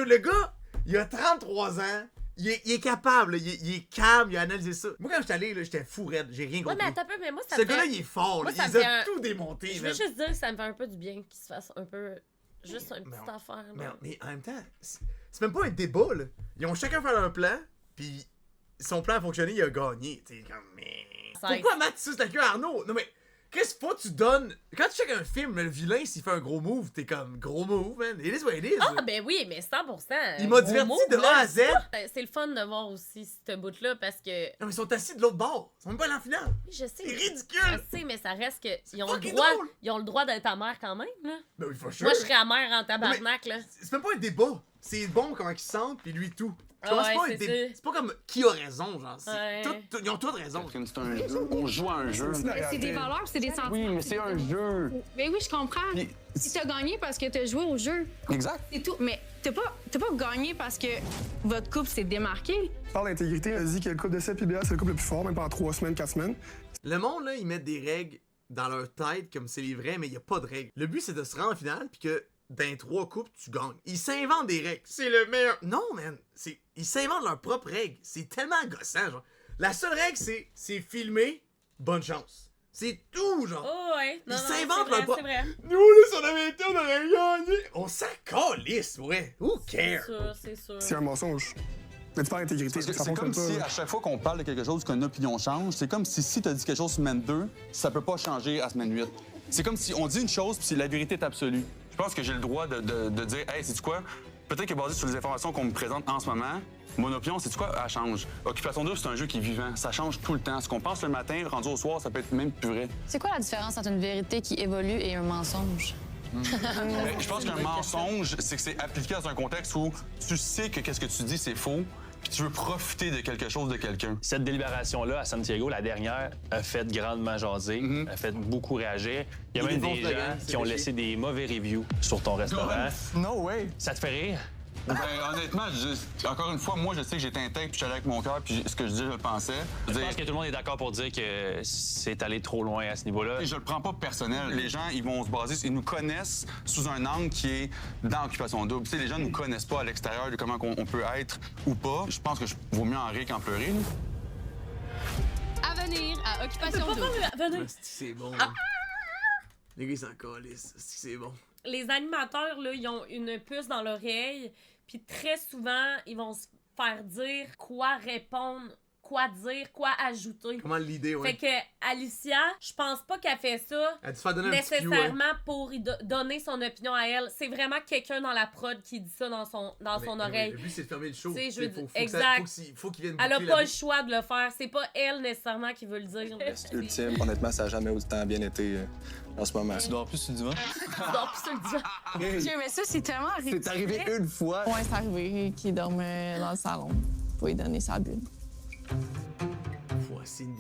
Speaker 2: le gars, il a 33 ans. Il est capable, là. Il est calme, il a analysé ça. Moi, quand j'étais allé, là, j'étais fou raide. J'ai rien compris.
Speaker 1: Ouais, mais attends un peu, mais moi, ça
Speaker 2: Ce
Speaker 1: me fait...
Speaker 2: gars-là, il est fort, là.
Speaker 1: Moi, ça
Speaker 2: Il
Speaker 1: me fait
Speaker 2: a
Speaker 1: un-
Speaker 2: tout démonté,
Speaker 1: Je veux
Speaker 2: man.
Speaker 1: juste dire que ça me fait un peu du bien qu'il se fasse un peu... Juste une petite affaire, là.
Speaker 2: Mais en même temps, c'est même pas un débat, là. Ils ont chacun fait leur plan, puis son plan a fonctionné, il a gagné. T'sais, comme, mais... Pourquoi Matt suce la queue à Arnaud? Non, mais... Qu'est-ce qu'il faut que tu donnes? Quand tu checkes un film, le vilain, s'il fait un gros move, t'es comme, gros move, man. It is what it is.
Speaker 1: Ah, ben oui, mais 100%.
Speaker 2: Il m'a
Speaker 1: Gros
Speaker 2: diverti
Speaker 1: move,
Speaker 2: de
Speaker 1: là,
Speaker 2: A à Z.
Speaker 1: C'est le fun de voir aussi ce bout-là parce que.
Speaker 2: Non, mais ils sont assis de l'autre bord. Ils sont même pas allés en finale.
Speaker 1: Oui, je sais.
Speaker 2: C'est ridicule.
Speaker 1: Je sais, mais ça reste que. Ils ont, le
Speaker 2: fucking
Speaker 1: droit,
Speaker 2: drôle.
Speaker 1: ils ont le droit d'être amers quand même, là.
Speaker 2: Ben oui, for sure.
Speaker 1: Moi, je serais amère en tabarnak, là.
Speaker 2: C'est même pas un débat. C'est bon comment ils se sentent, puis lui tout. Tu
Speaker 1: Ah
Speaker 2: vois,
Speaker 1: ouais,
Speaker 2: c'est pas un
Speaker 1: c'est
Speaker 2: débat.
Speaker 1: ça.
Speaker 2: C'est pas comme qui a raison, genre.
Speaker 1: Ouais.
Speaker 2: Ils ont tous raison.
Speaker 10: C'est un jeu. On joue à un jeu.
Speaker 8: Mais c'est des valeurs, c'est des sentiments.
Speaker 10: Oui, mais c'est un jeu.
Speaker 8: Mais oui, je comprends. Si t'as gagné parce que t'as joué au jeu.
Speaker 10: Exact.
Speaker 8: C'est tout. Mais t'as pas gagné parce que votre couple s'est démarqué.
Speaker 18: Par l'intégrité, elle dit que le couple de Seb et Béa, c'est le couple le plus fort, même pendant 3 semaines, 4 semaines.
Speaker 2: Le monde, là, ils mettent des règles dans leur tête comme c'est les vrais, mais il y a pas de règles. Le but, c'est de se rendre en finale, puis que dans 3 couples, tu gagnes. Ils s'inventent des règles. C'est le meilleur. Non, man. Ils s'inventent leurs propres règles. C'est tellement gossant, genre. La seule règle, c'est filmer, bonne chance. C'est tout, genre.
Speaker 1: Oh, ouais.
Speaker 2: Ils s'inventent leur propre.
Speaker 1: C'est vrai.
Speaker 2: Nous, là, si on avait été, on aurait gagné. On s'en calisse, ouais. Who cares?
Speaker 1: C'est sûr.
Speaker 18: C'est un mensonge. Mais tu parles d'intégrité,
Speaker 10: Parce que
Speaker 18: ça
Speaker 10: c'est comme
Speaker 18: fonctionne
Speaker 10: si,
Speaker 18: pas.
Speaker 10: à chaque fois qu'on parle de quelque chose, qu'une opinion change, c'est comme si t'as dit quelque chose semaine 2, ça peut pas changer à semaine 8. C'est comme si on dit une chose, puis la vérité est absolue. Je pense que j'ai le droit de dire, hey, sais-tu quoi? Peut-être que basé sur les informations qu'on me présente en ce moment, mon opinion, sais-tu quoi? Elle change. Occupation Double, c'est un jeu qui est vivant. Ça change tout le temps. Ce qu'on pense le matin, rendu au soir, ça peut être même plus vrai.
Speaker 3: C'est quoi la différence entre une vérité qui évolue et un mensonge?
Speaker 10: Mais je pense qu'un mensonge, c'est que c'est appliqué dans un contexte où tu sais que qu'est-ce que tu dis, c'est faux, puis tu veux profiter de quelque chose de quelqu'un.
Speaker 11: Cette délibération-là à Santiago, la dernière, a fait grandement jaser, a fait beaucoup réagir. Il y a même des gens qui ont laissé des mauvais reviews sur ton restaurant.
Speaker 10: No way!
Speaker 11: Ça te fait rire?
Speaker 10: Ben, honnêtement, encore une fois, moi, je sais que j'étais intègre, puis je suis allé avec mon cœur, puis ce que je dis, je le pensais.
Speaker 11: Je pense que tout le monde est d'accord pour dire que c'est allé trop loin à ce niveau-là.
Speaker 10: Et je le prends pas personnel. Les gens, ils vont se baser, ils nous connaissent sous un angle qui est dans Occupation Double. Tu sais, les gens nous connaissent pas à l'extérieur de comment on peut être ou pas. Je pense que vaut mieux en rire qu'en pleurer. Là.
Speaker 3: À venir à Occupation Double.
Speaker 2: C'est bon. Les gars, ils s'en calissent. C'est bon.
Speaker 1: Les animateurs, là, ils ont une puce dans l'oreille, puis très souvent, ils vont se faire dire quoi répondre, quoi dire, quoi ajouter.
Speaker 2: Comment l'idée, ouais.
Speaker 1: Fait que Alicia, je pense pas qu'elle fait ça
Speaker 2: Elle te fait donner un petit cue,
Speaker 1: nécessairement pour donner son opinion à elle. C'est vraiment quelqu'un dans la prod qui dit ça dans son oreille.
Speaker 2: Le but, c'est de fermer le show.
Speaker 1: Tu sais, je veux dire,
Speaker 2: faut
Speaker 1: exact.
Speaker 2: faut qu'il vienne
Speaker 1: Elle a
Speaker 2: boucler
Speaker 1: pas
Speaker 2: la
Speaker 1: le choix de le faire. C'est pas elle nécessairement qui veut le dire.
Speaker 6: Ultime, honnêtement, ça n'a jamais autant bien été en ce moment.
Speaker 12: Tu dors plus sur le divan?
Speaker 1: Tu dors plus sur le divan.
Speaker 8: Dieu, mais ça, c'est tellement ridicule.
Speaker 6: C'est arrivé une fois.
Speaker 13: Ouais, c'est arrivé qu'il dormait dans le salon pour lui donner sa bulle.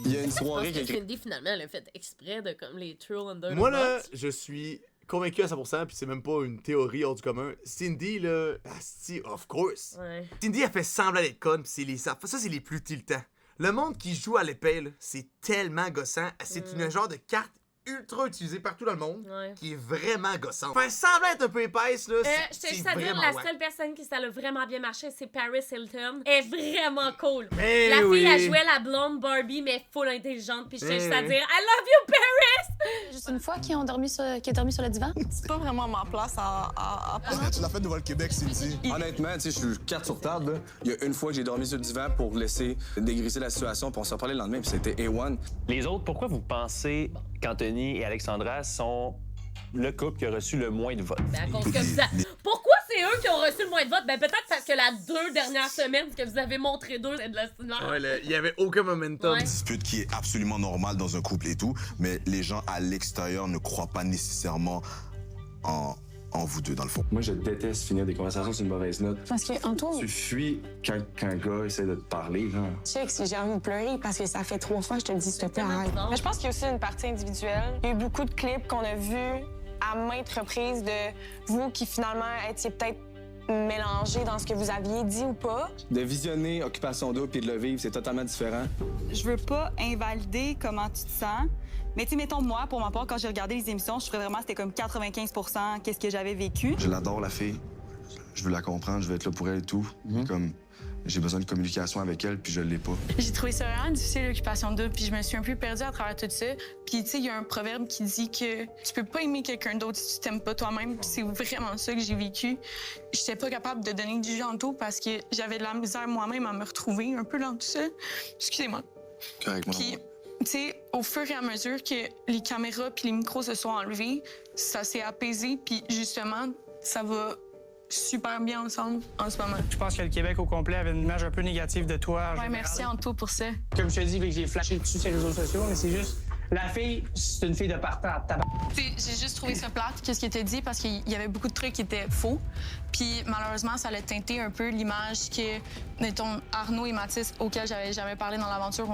Speaker 6: Il y a une
Speaker 1: Je
Speaker 6: soirée
Speaker 1: pense
Speaker 6: qui
Speaker 1: que Cindy, finalement, elle a fait exprès de comme les trolls under
Speaker 2: Moi,
Speaker 1: the
Speaker 2: là,
Speaker 1: box.
Speaker 2: je suis convaincu à 100%, puis c'est même pas une théorie hors du commun. Cindy, là, asti, of course.
Speaker 1: Ouais.
Speaker 2: Cindy, elle fait semblant d'être conne, puis ça, c'est les plus tiltants. Le monde qui joue à l'épée, là, c'est tellement gossant. C'est une genre de carte ultra utilisée partout dans le monde,
Speaker 1: Ouais.
Speaker 2: qui est vraiment gossante. Faire semblant d'être un peu épaisse, là,
Speaker 1: Je te
Speaker 2: c'est
Speaker 1: juste à dire,
Speaker 2: vraiment
Speaker 1: la
Speaker 2: wack.
Speaker 1: seule personne qui ça a vraiment bien marché, c'est Paris Hilton. Elle est vraiment cool.
Speaker 2: Eh
Speaker 1: la fille,
Speaker 2: oui.
Speaker 1: elle jouait la blonde Barbie, mais full intelligente. Puis je te
Speaker 2: Eh
Speaker 1: juste à
Speaker 2: oui.
Speaker 1: dire, I love you, Paris!
Speaker 3: Juste une fois qu'ils ont dormi sur le divan?
Speaker 13: C'est pas vraiment ma place à
Speaker 14: Tu l'as fait devant le Québec, Cindy.
Speaker 6: Honnêtement, tu sais, je suis carte sur table. Là. Il y a une fois que j'ai dormi sur le divan pour laisser dégriser la situation, puis on s'en parlait le lendemain, puis c'était A1.
Speaker 11: Les autres, pourquoi vous pensez qu'Anthony et Alexandra sont le couple qui a reçu le moins de votes?
Speaker 1: Ben, à cause que Pourquoi c'est eux qui ont reçu le moins de votes? Ben, peut-être parce que la 2 dernières semaines que vous avez montré d'eux, c'est de la cinéma.
Speaker 2: Ouais, il y avait aucun momentum.
Speaker 1: Ouais.
Speaker 14: Dispute qui est absolument normale dans un couple et tout, mais les gens à l'extérieur ne croient pas nécessairement en en vous deux, dans le fond?
Speaker 6: Moi, je déteste finir des conversations sur une mauvaise note.
Speaker 13: Parce que, Anto,
Speaker 6: Tu fuis quand un gars essaie de te parler, genre.
Speaker 13: check, si j'ai envie de pleurer parce que ça fait 3 fois que je te le dis, s'il te plaît, arrête.
Speaker 15: Mais je pense qu'il y a aussi une partie individuelle. Il y a eu beaucoup de clips qu'on a vus à maintes reprises de vous qui finalement étiez peut-être mélangés dans ce que vous aviez dit ou pas.
Speaker 6: De visionner Occupation Double puis de le vivre, c'est totalement différent.
Speaker 19: Je veux pas invalider comment tu te sens, mais tu sais, mettons, moi, pour ma part, quand j'ai regardé les émissions, je trouvais vraiment que c'était comme 95 % qu'est-ce que j'avais vécu.
Speaker 14: Je l'adore, la fille. Je veux la comprendre, je veux être là pour elle et tout. Comme, j'ai besoin de communication avec elle, puis je l'ai pas.
Speaker 15: J'ai trouvé ça vraiment difficile, l'occupation double, puis je me suis un peu perdue à travers tout ça. Puis, tu sais, il y a un proverbe qui dit que tu peux pas aimer quelqu'un d'autre si tu t'aimes pas toi-même, puis c'est vraiment ça que j'ai vécu. J'étais pas capable de donner du jus en tout parce que j'avais de la misère moi-même à me retrouver un peu dans tout ça. Excusez-moi.
Speaker 14: Correctement.
Speaker 15: Puis, tu sais, au fur et à mesure que les caméras puis les micros se sont enlevés, ça s'est apaisé, puis justement, ça va super bien ensemble en ce moment.
Speaker 20: Je pense que le Québec au complet avait une image un peu négative de toi.
Speaker 15: Ouais, merci Anto pour ça.
Speaker 20: Comme je te dis, j'ai flashé dessus sur les réseaux sociaux, mais c'est juste... La fille, c'est une fille de partant.
Speaker 15: J'ai juste trouvé ça plate, qu'est-ce qui était dit, parce qu'il y avait beaucoup de trucs qui étaient faux. Puis malheureusement, ça a teinté un peu l'image que, mettons, Arnaud et Mathis, auxquels j'avais jamais parlé dans l'aventure,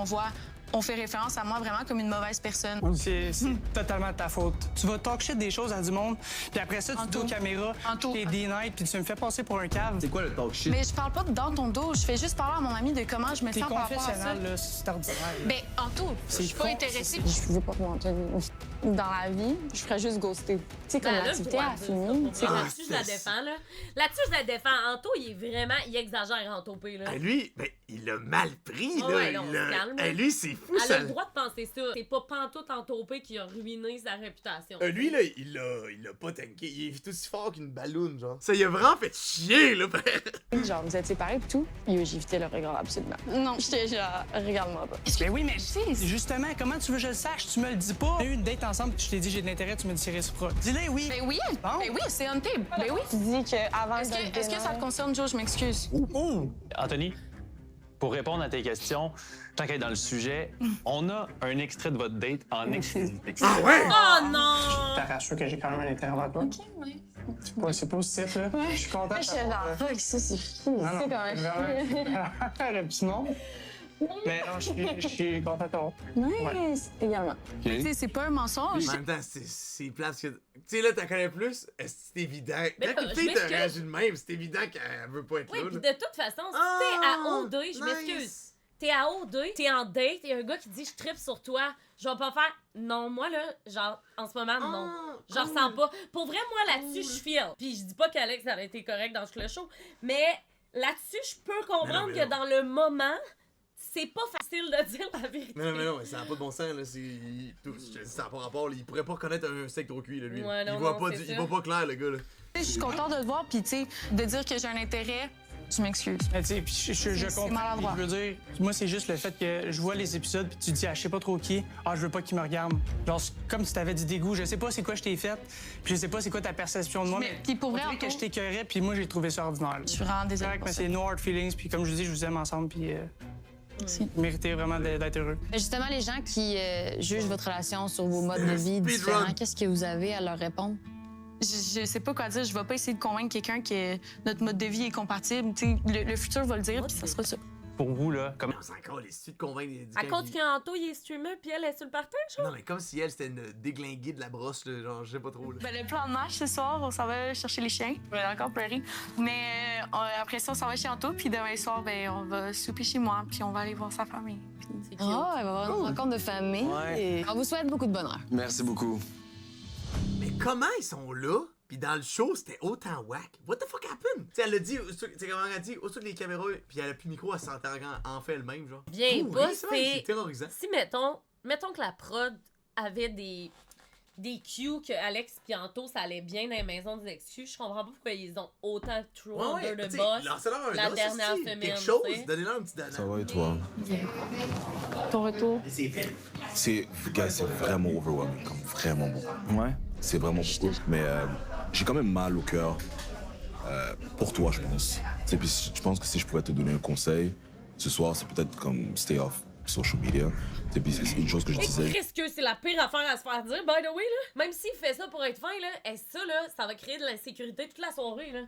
Speaker 15: on fait référence à moi vraiment comme une mauvaise personne.
Speaker 20: C'est totalement ta faute. Tu vas talk shit des choses à du monde, puis après ça, tu dis aux caméras, t'es deny, puis tu me fais passer pour un cave.
Speaker 6: C'est quoi le talk shit?
Speaker 15: Mais je parle pas dans ton dos, je fais juste parler à mon ami de comment je me
Speaker 20: T'es
Speaker 15: sens par rapport à ça.
Speaker 20: confessionnal, là, c'est ordinaire.
Speaker 15: Ben, Anto, je suis pas intéressée.
Speaker 13: Je veux pas mentir. Dans la vie, je ferais juste ghoster. Tu sais, comme
Speaker 1: Ben là,
Speaker 13: l'activité
Speaker 1: je
Speaker 13: a
Speaker 1: vois
Speaker 13: fini.
Speaker 1: ça. Là-dessus, je la défends, là. Là-dessus, je la défends. Anto, il exagère, Anto P, là.
Speaker 2: Lui, ben, il l'a mal pris, là.
Speaker 1: Ouais, là, on se calme.
Speaker 2: Lui, c'est fou,
Speaker 1: Elle
Speaker 2: ça.
Speaker 1: a le droit de penser ça. C'est pas pantoute Anto P qui a ruiné sa réputation.
Speaker 2: Lui, là, il l'a pas tanké. Il est aussi fort qu'une balloune, genre. Ça, il a vraiment fait chier, là.
Speaker 13: Genre, vous êtes séparés pis tout. J'ai évité le regard absolument. Non, j'étais genre, regarde-moi pas.
Speaker 20: Mais oui, mais justement, comment tu veux que je le sache? Tu me le dis pas. On a eu une date ensemble, puis je t'ai dit j'ai de l'intérêt, tu me dis c'est réciproque. Dis-le, oui.
Speaker 15: Ben oui,
Speaker 20: Bon.
Speaker 15: ben oui, c'est on tape. Ben oui.
Speaker 13: Tu dis qu'avant
Speaker 15: Est-ce que ça te concerne, Joe? Je m'excuse.
Speaker 11: Anthony, pour répondre à tes questions, tant qu'être dans le sujet, on a un extrait de votre date en exclusivité.
Speaker 2: Ah ouais?
Speaker 1: Oh non!
Speaker 20: Je t'assure que j'ai quand même un intérêt envers toi.
Speaker 13: OK, ouais.
Speaker 20: C'est positif, là. Je suis content.
Speaker 13: Je suis genre, fuck, ça, c'est fou.
Speaker 20: Non,
Speaker 13: C'est quand même
Speaker 20: le petit monde. Mais non, je suis content.
Speaker 13: Nice, également.
Speaker 15: Tu sais, c'est pas un mensonge.
Speaker 2: En même temps, c'est plate que. Tu sais, là, t'en connais plus, c'est évident.
Speaker 1: Mais
Speaker 2: Quand une fille te réagit de même, c'est évident qu'elle veut pas être
Speaker 1: Oui,
Speaker 2: là.
Speaker 1: puis
Speaker 2: là.
Speaker 1: de toute façon, si t'es à OD, je m'excuse. T'es à OD, t'es en date, et un gars qui dit je trippe sur toi, je vais pas faire non, moi là, genre en ce moment, non. Je ressens pas. Pour vrai, moi là-dessus, je file. Puis je dis pas qu'Alex aurait été correct dans le show, mais là-dessus, je peux comprendre que dans le moment, c'est pas facile de dire la vérité.
Speaker 2: Non, mais ça n'a pas de bon sens, là. Ça n'a pas rapport, là. Il pourrait pas reconnaître un steak trop cuit, là, lui.
Speaker 1: Ouais, non,
Speaker 2: il voit
Speaker 1: non,
Speaker 2: pas,
Speaker 1: c'est
Speaker 2: il
Speaker 1: ça.
Speaker 2: voit pas clair, le gars, là.
Speaker 15: Je suis contente de te voir, puis tu sais, de dire que j'ai un intérêt, je m'excuse.
Speaker 20: Mais tu sais, puis je comprends.
Speaker 15: maladroit.
Speaker 20: Je veux dire, moi, c'est juste le fait que je vois les épisodes, puis tu dis, je sais pas trop qui, je veux pas qu'il me regarde. Genre, c'est comme si t'avais du dégoût. Je sais pas c'est quoi je t'ai fait, puis je sais pas c'est quoi ta perception de moi.
Speaker 15: Mais puis pour vrai,
Speaker 20: on dirait que
Speaker 15: Anto,
Speaker 20: je t'écœurais, puis moi, j'ai trouvé ça ordinaire.
Speaker 15: je suis vraiment désolée
Speaker 20: Correct,
Speaker 15: pour
Speaker 20: mais
Speaker 15: ça.
Speaker 20: c'est no hard feelings, puis comme je vous dis, je vous aime ensemble, puis vous méritez vraiment d'être heureux.
Speaker 3: Justement, les gens qui jugent votre relation sur vos modes de vie différents, qu'est-ce que vous avez à leur répondre?
Speaker 15: Je sais pas quoi dire. Je vais pas essayer de convaincre quelqu'un que notre mode de vie est compatible. Tu sais, le futur va le dire, puis ça sera ça.
Speaker 11: Pour vous, là, comme...
Speaker 2: C'est encore les suites de convaincre les
Speaker 1: À cause qu'Anto, il est streamer, puis elle est sur le partage, genre.
Speaker 2: Non, mais comme si elle, c'était une déglinguée de la brosse, là. Genre, je sais pas trop, là.
Speaker 15: Ben, le plan de match ce soir, on s'en va chercher les chiens. Je vais encore pleurer. Mais après ça, on s'en va chez Anto, puis demain soir, ben, on va souper chez moi, puis on va aller voir sa famille.
Speaker 3: Oh, il va y avoir une rencontre de famille.
Speaker 6: Ouais.
Speaker 3: On vous souhaite beaucoup de bonheur.
Speaker 6: Merci beaucoup.
Speaker 2: Mais comment ils sont là? Puis dans le show, c'était autant whack. What the fuck happened? T'sais, elle a dit, c'est comment elle a dit, au-dessus les caméras, puis elle a plus de micro, elle s'entend en fait elle-même, genre.
Speaker 1: Bien
Speaker 2: Oh,
Speaker 1: pas,
Speaker 2: oui, c'est vrai,
Speaker 1: c'est...
Speaker 2: c'est terrorisant.
Speaker 1: Si, mettons que la prod avait des cues que Alex et Anto, ça allait bien dans les maisons des excuses, je comprends pas pourquoi ils ont autant trop under the
Speaker 2: t'sais,
Speaker 1: boss
Speaker 2: lancez-leur un
Speaker 1: la
Speaker 2: dos,
Speaker 1: dernière
Speaker 2: c'est-tu,
Speaker 1: semaine.
Speaker 2: quelque chose,
Speaker 1: t'sais.
Speaker 2: donnez-leur un petit donnant.
Speaker 14: Ça va et toi?
Speaker 13: Ton retour?
Speaker 14: C'est vraiment overwhelming, comme vraiment beaucoup.
Speaker 6: Ouais.
Speaker 14: C'est vraiment beaucoup. Mais j'ai quand même mal au cœur pour toi, je pense. Puis je pense que si je pouvais te donner un conseil, ce soir, c'est peut-être comme stay off. social media. Puis c'est une chose que je disais.
Speaker 1: Qu'est-ce que c'est la pire affaire à se faire dire, by the way, là? Même s'il fait ça pour être fin, là, ça, là, ça va créer de l'insécurité toute la soirée, là.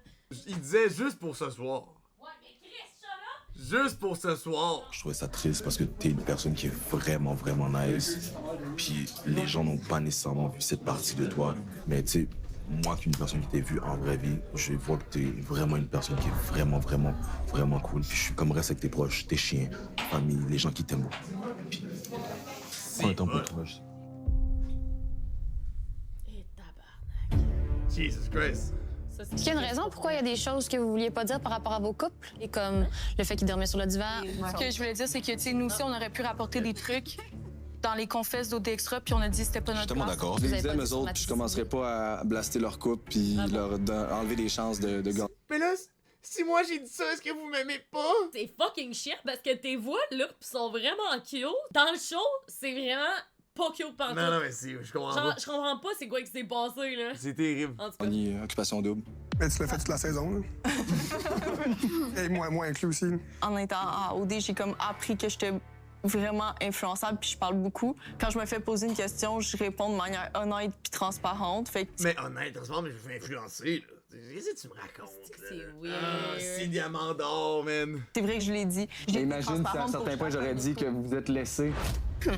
Speaker 2: Il disait juste pour ce soir.
Speaker 1: Ouais, mais Chris, ça, là!
Speaker 2: Juste pour ce soir.
Speaker 14: Je trouvais ça triste parce que t'es une personne qui est vraiment, vraiment nice. Puis les gens n'ont pas nécessairement vu cette partie de toi. Mais tu sais, moi qui une personne qui t'a vu en vraie vie, je vois que t'es vraiment une personne qui est vraiment, vraiment, vraiment cool. Puis je suis comme reste avec tes proches, tes chiens, ta famille, les gens qui t'aiment beaucoup. Puis prends un temps pour toi.
Speaker 1: Et tabarnak.
Speaker 2: Jesus Christ.
Speaker 3: Est-ce qu'il y a une raison pourquoi il y a des choses que vous vouliez pas dire par rapport à vos couples? Et comme le fait qu'ils dormaient sur le divan.
Speaker 15: Ce que je voulais dire, c'est que, tu sais, nous aussi, on aurait pu rapporter des trucs dans les confesses d'OD Extra, puis on a dit que c'était pas notre
Speaker 14: Justement
Speaker 15: place.
Speaker 14: d'accord.
Speaker 6: Je les aime, eux autres, puis je commencerai pas à blaster leur couple puis leur enlever des chances de gagner.
Speaker 2: Mais là, si moi j'ai dit ça, est-ce que vous m'aimez pas?
Speaker 1: C'est fucking chiant parce que tes voix, là, sont vraiment cute. Dans le show, c'est vraiment pas cute pantoute.
Speaker 2: Non, mais je comprends
Speaker 1: Genre,
Speaker 2: pas.
Speaker 1: je comprends pas c'est quoi qui s'est passé, là.
Speaker 2: C'est terrible.
Speaker 1: En tout cas.
Speaker 6: On y est, occupation double.
Speaker 18: Mais tu l'as fait toute la saison, là. Et moi inclus aussi.
Speaker 13: En étant à OD, j'ai comme appris que j'étais vraiment influençable puis je parle beaucoup. Quand je me fais poser une question, je réponds de manière honnête puis transparente. Fait que...
Speaker 2: Mais honnêtement, mais je me fais influencer, là. Qu'est-ce que tu me racontes?
Speaker 1: C'est weird.
Speaker 2: Ah, c'est diamant d'or, man.
Speaker 13: C'est vrai que je l'ai dit. J'ai été
Speaker 6: Imagine si à un
Speaker 13: transparente
Speaker 6: certain
Speaker 13: pour
Speaker 6: point j'aurais dit que vous êtes laissé.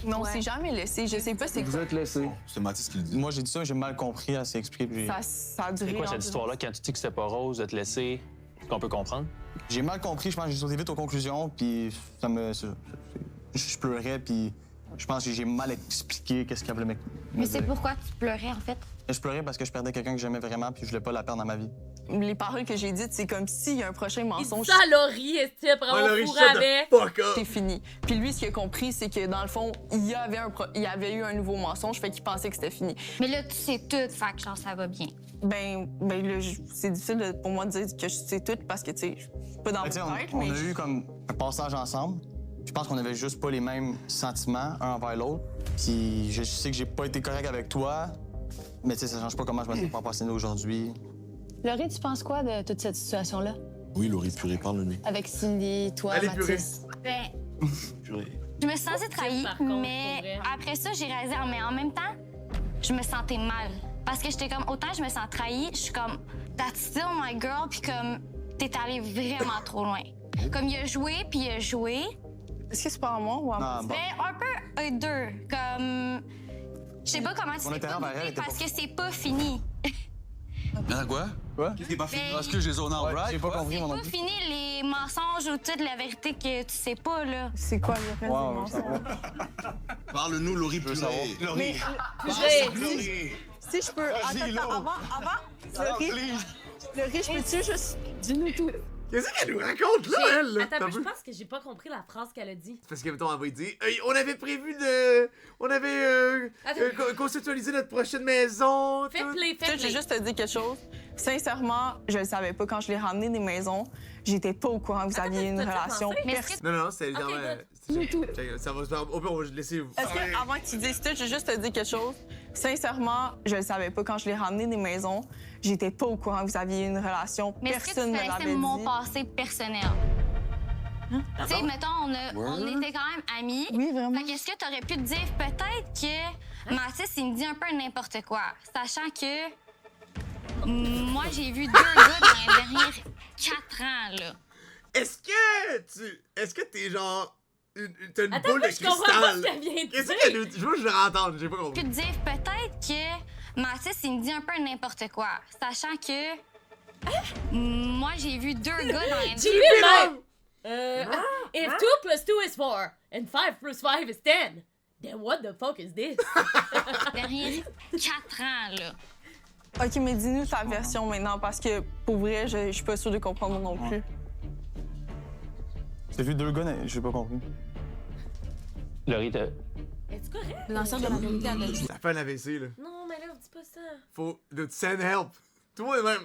Speaker 13: Non, c'est jamais laissé. Je sais pas c'est
Speaker 6: Vous
Speaker 13: quoi.
Speaker 6: êtes laissé.
Speaker 14: C'est Mathis qui le dit.
Speaker 6: Moi, j'ai dit ça, j'ai mal compris, elle s'est expliquée.
Speaker 13: Ça a duré.
Speaker 11: C'est quoi cette
Speaker 13: longtemps.
Speaker 11: histoire-là? Quand tu dis que c'était pas rose, d'être laissé, est-ce qu'on peut comprendre?
Speaker 6: J'ai mal compris, je pense que j'ai sauté vite aux conclusions, puis ça me... Je pleurais, puis je pense que j'ai mal expliqué qu'est-ce qu'elle voulait me
Speaker 21: Mais c'est
Speaker 6: dire.
Speaker 21: pourquoi tu pleurais, en fait?
Speaker 6: Je pleurais parce que je perdais quelqu'un que j'aimais vraiment, puis je voulais pas la perdre dans ma vie.
Speaker 13: Les paroles que j'ai dites, c'est comme s'il y a un prochain mensonge.
Speaker 1: Ça, Laurie, est-ce que pour avoir fourré avec?
Speaker 13: C'est fini. Puis lui, ce qu'il a compris, c'est que dans le fond, il y avait eu un nouveau mensonge, fait qu'il pensait que c'était fini.
Speaker 21: Mais là, tu sais tout, fait que genre, ça va bien.
Speaker 13: Ben là, c'est difficile pour moi de dire que je sais tout parce que, tu sais, je suis pas dans mon tête,
Speaker 6: On
Speaker 13: mais...
Speaker 6: a eu comme un passage ensemble. Je pense qu'on avait juste pas les mêmes sentiments un envers l'autre. Puis je sais que j'ai pas été correct avec toi, mais tu sais, ça change pas comment je me suis pas passé aujourd'hui.
Speaker 3: Laurie, tu penses quoi de toute cette situation-là?
Speaker 14: Oui, Laurie Purée, parle-nous.
Speaker 3: Avec Cindy, toi,
Speaker 2: Allez,
Speaker 3: Mathis.
Speaker 21: Ben,
Speaker 14: Purée.
Speaker 21: je me suis sentie trahie,
Speaker 1: Par contre,
Speaker 21: mais
Speaker 1: pour vrai.
Speaker 21: après ça, j'ai réalisé, mais en même temps, je me sentais mal. Parce que j'étais comme, autant je me sens trahie, je suis comme, that's still my girl, puis comme, t'es allé vraiment trop loin. Comme, il a joué, puis il a joué.
Speaker 13: Est-ce que c'est pas à moi ou à moi?
Speaker 21: Ben, un peu eux deux. Comme, je sais pas comment tu
Speaker 6: Mon
Speaker 21: t'es pas
Speaker 6: intérêt envers elle
Speaker 21: douté
Speaker 6: était
Speaker 21: parce
Speaker 6: pas-
Speaker 21: que c'est pas fini.
Speaker 10: Attends, quoi?
Speaker 6: Quoi?
Speaker 10: Qu'est-ce qui est pas fini?
Speaker 21: Ben,
Speaker 10: Est-ce que j'ai zoné en
Speaker 6: Ouais,
Speaker 10: right?
Speaker 6: j'ai pas compris,
Speaker 21: C'est
Speaker 6: mon
Speaker 21: pas
Speaker 6: ami.
Speaker 21: fini les mensonges ou toute la vérité que tu sais pas, là.
Speaker 13: C'est quoi le reste
Speaker 6: Wow,
Speaker 13: des mensonges?
Speaker 14: Parle-nous, Laurie Purée.
Speaker 13: Mais, si je peux... Attends, avant, Laurie, je peux-tu juste... Dis-nous tout.
Speaker 2: Qu'est-ce qu'elle nous raconte, là, elle? là?
Speaker 1: Attends,
Speaker 2: T'as
Speaker 1: je
Speaker 2: vu?
Speaker 1: pense que j'ai pas compris la phrase qu'elle a dit.
Speaker 2: C'est parce que, mettons, elle va dire hey, on avait prévu de. On avait
Speaker 1: Attends.
Speaker 2: conceptualisé notre prochaine maison.
Speaker 1: Fais
Speaker 2: tout.
Speaker 1: play,
Speaker 13: Tu
Speaker 1: fais
Speaker 13: sais, je vais
Speaker 1: play.
Speaker 13: juste te dire quelque chose. Sincèrement, je le savais pas. Quand je l'ai ramené des maisons, j'étais pas au courant que vous aviez une
Speaker 1: t'as-tu
Speaker 13: relation.
Speaker 1: pensé? Mais
Speaker 13: Pers-
Speaker 2: Non, c'est genre.
Speaker 1: good.
Speaker 2: Ça va se faire. Au pire, on va laisser.
Speaker 13: Est-ce que, avant que tu dises tout, je vais juste te dire quelque chose. Sincèrement, je le savais pas. Quand je l'ai ramené des maisons, j'étais pas au courant que vous aviez une relation.
Speaker 21: Mais est-ce que
Speaker 13: Personne
Speaker 21: tu
Speaker 13: ne
Speaker 21: connaissais
Speaker 13: l'avait
Speaker 21: mon
Speaker 13: dit.
Speaker 21: passé personnel? Tu sais, mettons, on était quand même amis.
Speaker 13: Oui, vraiment.
Speaker 21: Fait qu'est-ce que tu aurais pu te dire peut-être que Mathis, il me dit un peu n'importe quoi, sachant que moi, j'ai vu 2 gars dans les derniers 4 ans, là.
Speaker 2: Est-ce que t'es genre. T'as une
Speaker 1: Attends,
Speaker 2: boule
Speaker 1: moi,
Speaker 2: de
Speaker 1: je comprends pas ce
Speaker 2: cristal?
Speaker 1: qu'elle vient de
Speaker 2: Qu'est-ce
Speaker 1: dire.
Speaker 2: qu'elle nous dit? Je veux que je le entende, j'ai pas
Speaker 21: Pu
Speaker 2: compris.
Speaker 21: te dire peut-être que Mathis, il me dit un peu n'importe quoi, sachant que moi, j'ai vu 2 gars dans les
Speaker 1: J'ai
Speaker 21: derniers...
Speaker 1: vu if 2 plus 2 is 4 and 5 plus 5 is 10, then what the fuck is this?
Speaker 21: derniers 4 ans, là.
Speaker 13: OK, mais dis-nous ta version maintenant, parce que, pour vrai, je suis pas sûre de comprendre non plus.
Speaker 6: J'ai vu 2 gars, j'ai pas compris.
Speaker 11: Laurie, t'as...
Speaker 1: Es-tu correct?
Speaker 17: L'ensemble de la vérité, elle a dit.
Speaker 2: Ça fait un AVC, là.
Speaker 1: Non, mais là, dis pas ça.
Speaker 2: Faut. Send help. Toi, même.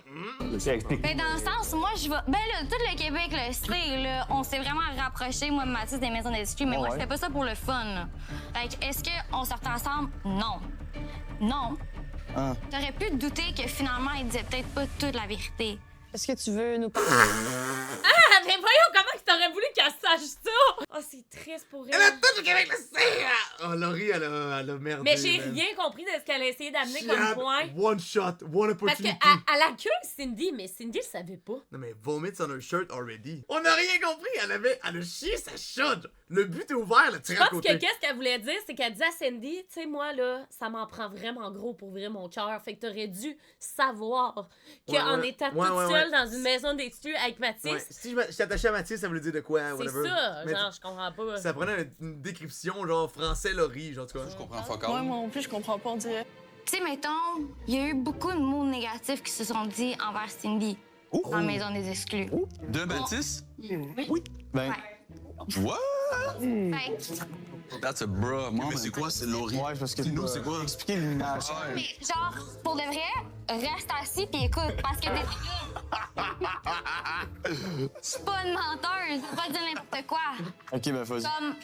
Speaker 21: Ben, dans le sens, moi, je vais. Ben, là, tout le Québec le sait, là. On s'est vraiment rapprochés, moi, Mathis, des maisons d'excuse, mais moi, je fais pas ça pour le fun, là. Fait que, est-ce qu'on sortait ensemble? Non. Non. T'aurais pu te douter que finalement, il disait peut-être pas toute la vérité.
Speaker 3: Est-ce que tu veux nous parler?
Speaker 1: Ah, mais voyons comment que t'aurais voulu qu'elle sache ça! Oh, c'est triste pour elle.
Speaker 2: Elle a tout le Québec le sait! Oh, Laurie, elle a merdé.
Speaker 1: Mais j'ai
Speaker 2: man.
Speaker 1: rien compris de ce qu'elle a essayé d'amener
Speaker 2: She
Speaker 1: comme
Speaker 2: had
Speaker 1: point.
Speaker 2: one shot, one
Speaker 1: Parce
Speaker 2: opportunity.
Speaker 1: qu'elle accuse Cindy, mais Cindy le savait pas.
Speaker 2: Non, mais vomit on her shirt already. On n'a rien compris. Elle a chié sa shot. Le but est ouvert, le
Speaker 1: Je
Speaker 2: tiré à
Speaker 1: pense
Speaker 2: côté.
Speaker 1: que qu'est-ce qu'elle voulait dire, c'est qu'elle dit à Cindy, tu sais, moi, là, ça m'en prend vraiment gros pour ouvrir mon cœur. Fait que t'aurais dû savoir qu'en étant toute seule dans une maison d'exclus avec Mathis.
Speaker 2: Ouais. Si je suis attaché à Mathis, ça voulait dire de quoi,
Speaker 1: c'est
Speaker 2: whatever.
Speaker 1: ça,
Speaker 2: Mais
Speaker 1: genre, je comprends pas.
Speaker 2: ça prenait une description, genre français Laurie, genre, tu vois. Je
Speaker 10: comprends
Speaker 13: Ouais, moi non plus, je comprends pas, on dirait.
Speaker 21: Tu sais, mettons, il y a eu beaucoup de mots négatifs qui se sont dits envers Cindy dans la maison des exclus.
Speaker 10: De Mathis?
Speaker 21: Oui.
Speaker 6: Ben.
Speaker 10: What?
Speaker 21: Fait que-
Speaker 10: That's a bro, moi.
Speaker 14: Mais c'est quoi, c'est Laurie?
Speaker 6: Ouais, parce que
Speaker 14: Dis-nous, c'est quoi?
Speaker 6: Expliquer l'image.
Speaker 21: Mais genre, pour de vrai, reste assis puis écoute, parce que je suis pas une menteuse, je vais pas dire n'importe quoi.
Speaker 6: Ok, ben vas-y.
Speaker 21: Comme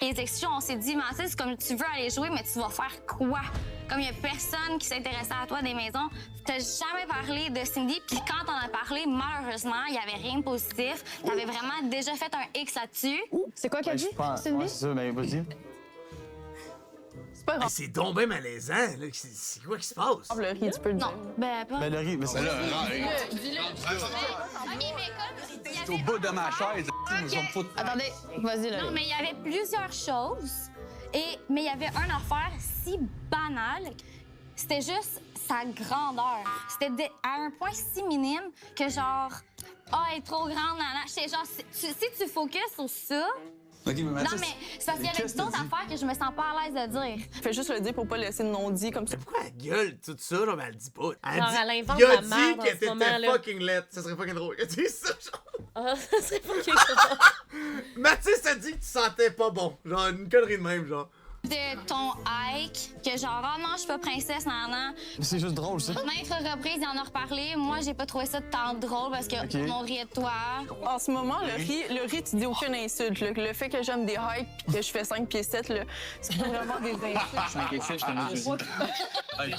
Speaker 21: les exclus, on s'est dit, Mathis, comme tu veux aller jouer, mais tu vas faire quoi? Comme il y a personne qui s'intéressait à toi des maisons, t'as jamais parlé de Cindy, puis quand on a parlé, malheureusement, il y avait rien de positif. T'avais vraiment déjà fait un X là-dessus.
Speaker 13: C'est quoi qu'elle dit, Cindy?
Speaker 6: Ouais, c'est ça, ben vas-y.
Speaker 13: C'est pas grave.
Speaker 2: C'est donc bien malaisant, là. C'est quoi qui se passe?
Speaker 13: Le riz, tu peux le dire.
Speaker 21: Non, ben pas.
Speaker 6: Ben Laurie, mais c'est là.
Speaker 21: Dis-le. OK, mais comme...
Speaker 10: Je suis au bout de ma chaise, ils me sont foutus.
Speaker 13: Attendez, vas-y, là.
Speaker 21: Non, mais il y avait plusieurs choses. Mais il y avait une affaire si banale. C'était juste sa grandeur. C'était à un point si minime que genre, elle est trop grande, nana. J'étais genre, si tu focuses sur ça.
Speaker 10: OK, mais Mathis,
Speaker 21: Non, mais c'est parce qu'il y avait d'autres affaires que je me sens pas à l'aise de dire.
Speaker 13: Fais juste le dire pour pas laisser de non-dit comme ça.
Speaker 2: Mais pourquoi elle gueule tout ça, genre, mais elle dit pas?
Speaker 1: Genre, elle invente
Speaker 2: il a
Speaker 1: la
Speaker 2: dit
Speaker 1: merde en
Speaker 2: qu'elle
Speaker 1: ce moment,
Speaker 2: était
Speaker 1: là.
Speaker 2: fucking laide. Ça serait fucking drôle. Elle dit ça, genre.
Speaker 1: Ah, ça serait pas quelque chose.
Speaker 2: Mathis a dit que tu sentais pas bon. Genre, une connerie de même, genre.
Speaker 21: De ton Ike, que genre, oh non, je suis pas princesse, nan.
Speaker 6: C'est juste drôle, ça.
Speaker 21: Maintes reprises, il en a reparlé. Moi, j'ai pas trouvé ça tant drôle parce que
Speaker 6: Ok.
Speaker 21: on riait de toi.
Speaker 13: En ce moment, le riz, tu dis aucune insulte. Le fait que j'aime des hikes puis que je fais 5 pieds 7, là, c'est pas vraiment des insultes.
Speaker 11: 5 et 7, je te mets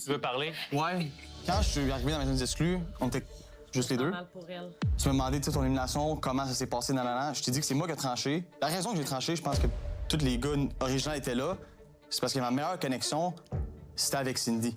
Speaker 11: Tu veux parler?
Speaker 6: Ouais. Quand je suis arrivé dans la maison des exclus, on était juste les deux.
Speaker 1: Mal pour elle.
Speaker 6: Tu m'as demandé, tu sais, ton élimination, comment ça s'est passé dans la. Je t'ai dit que c'est moi qui ai tranché. La raison que j'ai tranché, je pense que tous les gars originaux étaient là, c'est parce que ma meilleure connexion, c'était avec Cindy.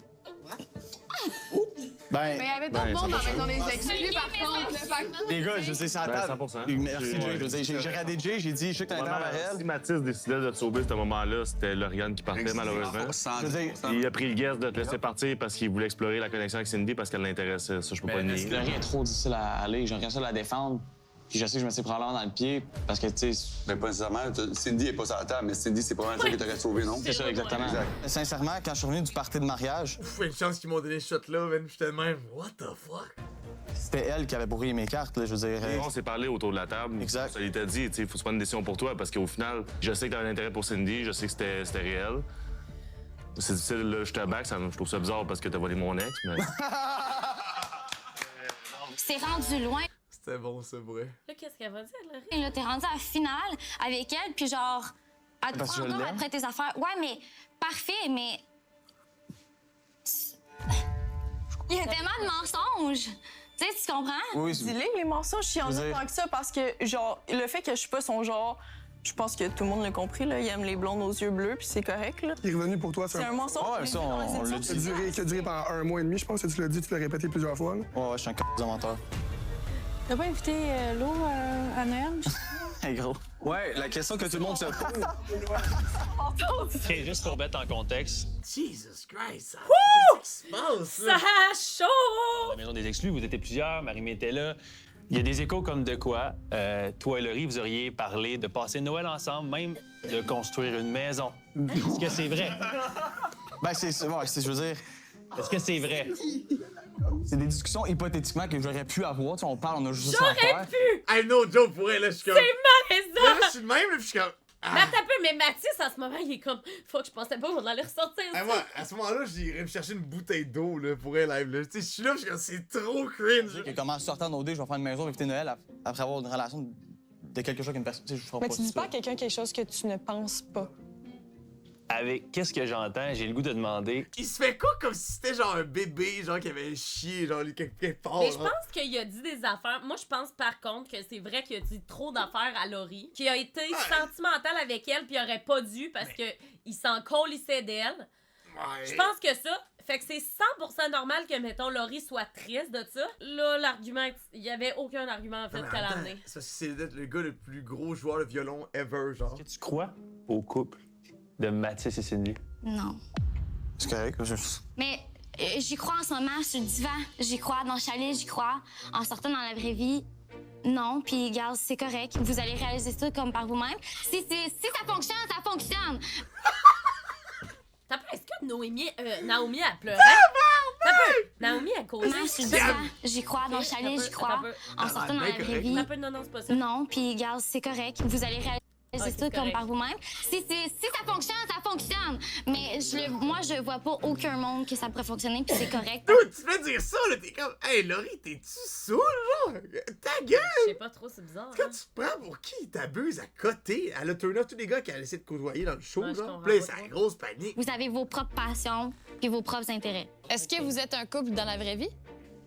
Speaker 6: Ben,
Speaker 7: Mais il y avait d'autres monde dans la maison des exclus, par contre. Là,
Speaker 6: les gars, je sais, c'est à la table.
Speaker 22: 100%.
Speaker 6: Merci, Jay. Je veux dire, j'ai regardé Jay, j'ai dit, je sais que t'as un vers elle.
Speaker 22: Si Mathis décidait de te sauver à ce moment-là, c'était Lauriane qui partait, malheureusement.
Speaker 6: Je veux dire,
Speaker 22: Il a pris le guess de te laisser partir parce qu'il voulait explorer la connexion avec Cindy parce qu'elle l'intéressait. Ça, je peux pas le nier.
Speaker 6: Laurie est trop difficile à aller. J'aimerais ça la défendre. Puis je sais que je me suis probablement dans le pied parce que, tu sais.
Speaker 10: Mais pas nécessairement. Cindy est pas sur la table, mais Cindy, c'est pas mal ça qui t'aurait sauvé, non?
Speaker 6: C'est ça, exactement.
Speaker 10: Exact.
Speaker 6: Sincèrement, quand je suis revenu du party de mariage,
Speaker 2: Ouf, une chance qu'ils m'ont donné ce shot-là, man. J'étais de même. What the fuck?
Speaker 6: c'était elle qui avait brouillé mes cartes, là, je veux dire.
Speaker 22: On s'est parlé autour de la table.
Speaker 6: Exact.
Speaker 22: Ça lui t'a dit, il faut se prendre une décision pour toi parce qu'au final, je sais que t'avais un intérêt pour Cindy, je sais que c'était réel. C'est difficile, là, je te back, je trouve ça bizarre parce que t'as volé mon ex, mais.
Speaker 21: C'est rendu loin.
Speaker 2: C'était bon, c'est vrai.
Speaker 1: Là, qu'est-ce qu'elle va dire, Laurie?
Speaker 21: Et là, t'es rendu à la finale avec elle, puis genre, elle te
Speaker 6: Parce que
Speaker 21: prend
Speaker 6: je
Speaker 21: encore
Speaker 6: l'aime.
Speaker 21: après tes affaires. Ouais, mais parfait, mais. Il y a tellement de mensonges. Tu sais, tu comprends?
Speaker 6: Oui,
Speaker 13: Dis-les, les mensonges, il y en
Speaker 6: Je veux
Speaker 13: a
Speaker 6: dire-
Speaker 13: tant que ça parce que, genre, le fait que je suis pas son genre, je pense que tout le monde l'a compris, là. Il aime les blondes aux yeux bleus, puis c'est correct, là.
Speaker 18: Il est revenu pour toi,
Speaker 13: C'est un mensonge.
Speaker 6: Ouais, ça, on l'a
Speaker 18: Qui a
Speaker 6: dit.
Speaker 18: duré pendant 1 mois et demi, je pense que tu l'as dit, tu l'as répété plusieurs fois. Là.
Speaker 6: Ouais, je suis un c*** menteur.
Speaker 17: T'as pas invité Lo à Noël?
Speaker 6: Hey, gros. Ouais, la question que tout le monde se pose.
Speaker 11: OK, juste pour mettre en contexte,
Speaker 2: Jesus Christ, ça.
Speaker 1: Wouh!
Speaker 2: Qu'est-ce qui se passe,
Speaker 1: Ça
Speaker 2: là?
Speaker 1: a chaud!
Speaker 11: la maison des exclus, vous étiez plusieurs, Marie-Mé était là. Il y a des échos comme de quoi, toi et Laurie, vous auriez parlé de passer Noël ensemble, même de construire une maison. Est-ce que c'est vrai?
Speaker 6: Ben, je veux dire,
Speaker 11: Est-ce que c'est vrai?
Speaker 6: c'est des discussions hypothétiquement que j'aurais pu avoir. Tu sais, on parle, on a juste ça à
Speaker 1: J'aurais
Speaker 6: faire.
Speaker 1: pu!
Speaker 2: Hey, no joke pour elle, là, je suis comme.
Speaker 1: C'est malaisant!
Speaker 2: Là, je suis de même, là, puis je suis comme.
Speaker 1: Mais attends un peu, mais Mathis, en ce moment, il est comme. Fuck, je pensais pas qu'on allait ressortir ça.
Speaker 2: Hey, moi, à ce moment-là, j'irais me chercher une bouteille d'eau, là, pour elle, live, là. Tu sais, je suis là, puis je suis comme, c'est trop cringe.
Speaker 6: Que comment sortant d'OD, je vais faire une maison, inviter Noël après avoir une relation de quelque chose avec une personne. Tu sais, je ferai
Speaker 13: Mais
Speaker 6: pas
Speaker 13: tu dis
Speaker 6: ça.
Speaker 13: pas à quelqu'un quelque chose que tu ne penses pas.
Speaker 11: avec qu'est-ce que j'entends, j'ai le goût de demander.
Speaker 2: Il se fait quoi comme si c'était genre un bébé, genre qui avait chié, genre quelque part.
Speaker 1: Mais je pense qu'il a dit des affaires. Moi, je pense par contre que c'est vrai qu'il a dit trop d'affaires à Laurie, qu'il a été sentimental avec elle, puis il aurait pas dû parce que il s'en colissait d'elle.
Speaker 2: Ouais.
Speaker 1: Je pense que ça. Fait que c'est 100% normal que, mettons, Laurie soit triste de ça. Là, l'argument, il y avait aucun argument, en fait, qu'elle a amené.
Speaker 2: C'est parce que c'est le gars le plus gros joueur de violon ever, genre.
Speaker 11: Est-ce que tu crois au couple de Mathis et Cindy?
Speaker 21: Non.
Speaker 6: C'est correct.
Speaker 21: Mais j'y crois en ce moment sur le divan. J'y crois dans le chalet, j'y crois. En sortant dans la vraie vie, non. Puis, regarde, c'est correct. Vous allez réaliser ça comme par vous-même. Si ça fonctionne, ça fonctionne.
Speaker 1: Est-ce que Naomi a pleuré? Naomi a causé.
Speaker 21: J'y crois dans le chalet, j'y crois. En sortant dans la vraie vie.
Speaker 1: Non, c'est pas ça.
Speaker 21: Non, puis regarde, c'est correct. Vous allez réaliser ça comme par vous-même. Si ça fonctionne, ça fonctionne. Mais moi, je vois pas aucun monde que ça pourrait fonctionner, puis c'est correct.
Speaker 2: Dude, tu peux dire ça, là, t'es comme, hey, Laurie, t'es-tu saoul, genre? Ta gueule!
Speaker 1: Je sais pas trop, c'est bizarre.
Speaker 2: Quand tu te prends pour qui? Il t'abuse à côté. Elle a turn off tous les gars qu'elle a essayé de côtoyer dans le show, genre. Puis là, c'est la grosse panique.
Speaker 21: Vous avez vos propres passions, puis vos propres intérêts.
Speaker 3: Est-ce que vous êtes un couple dans la vraie vie?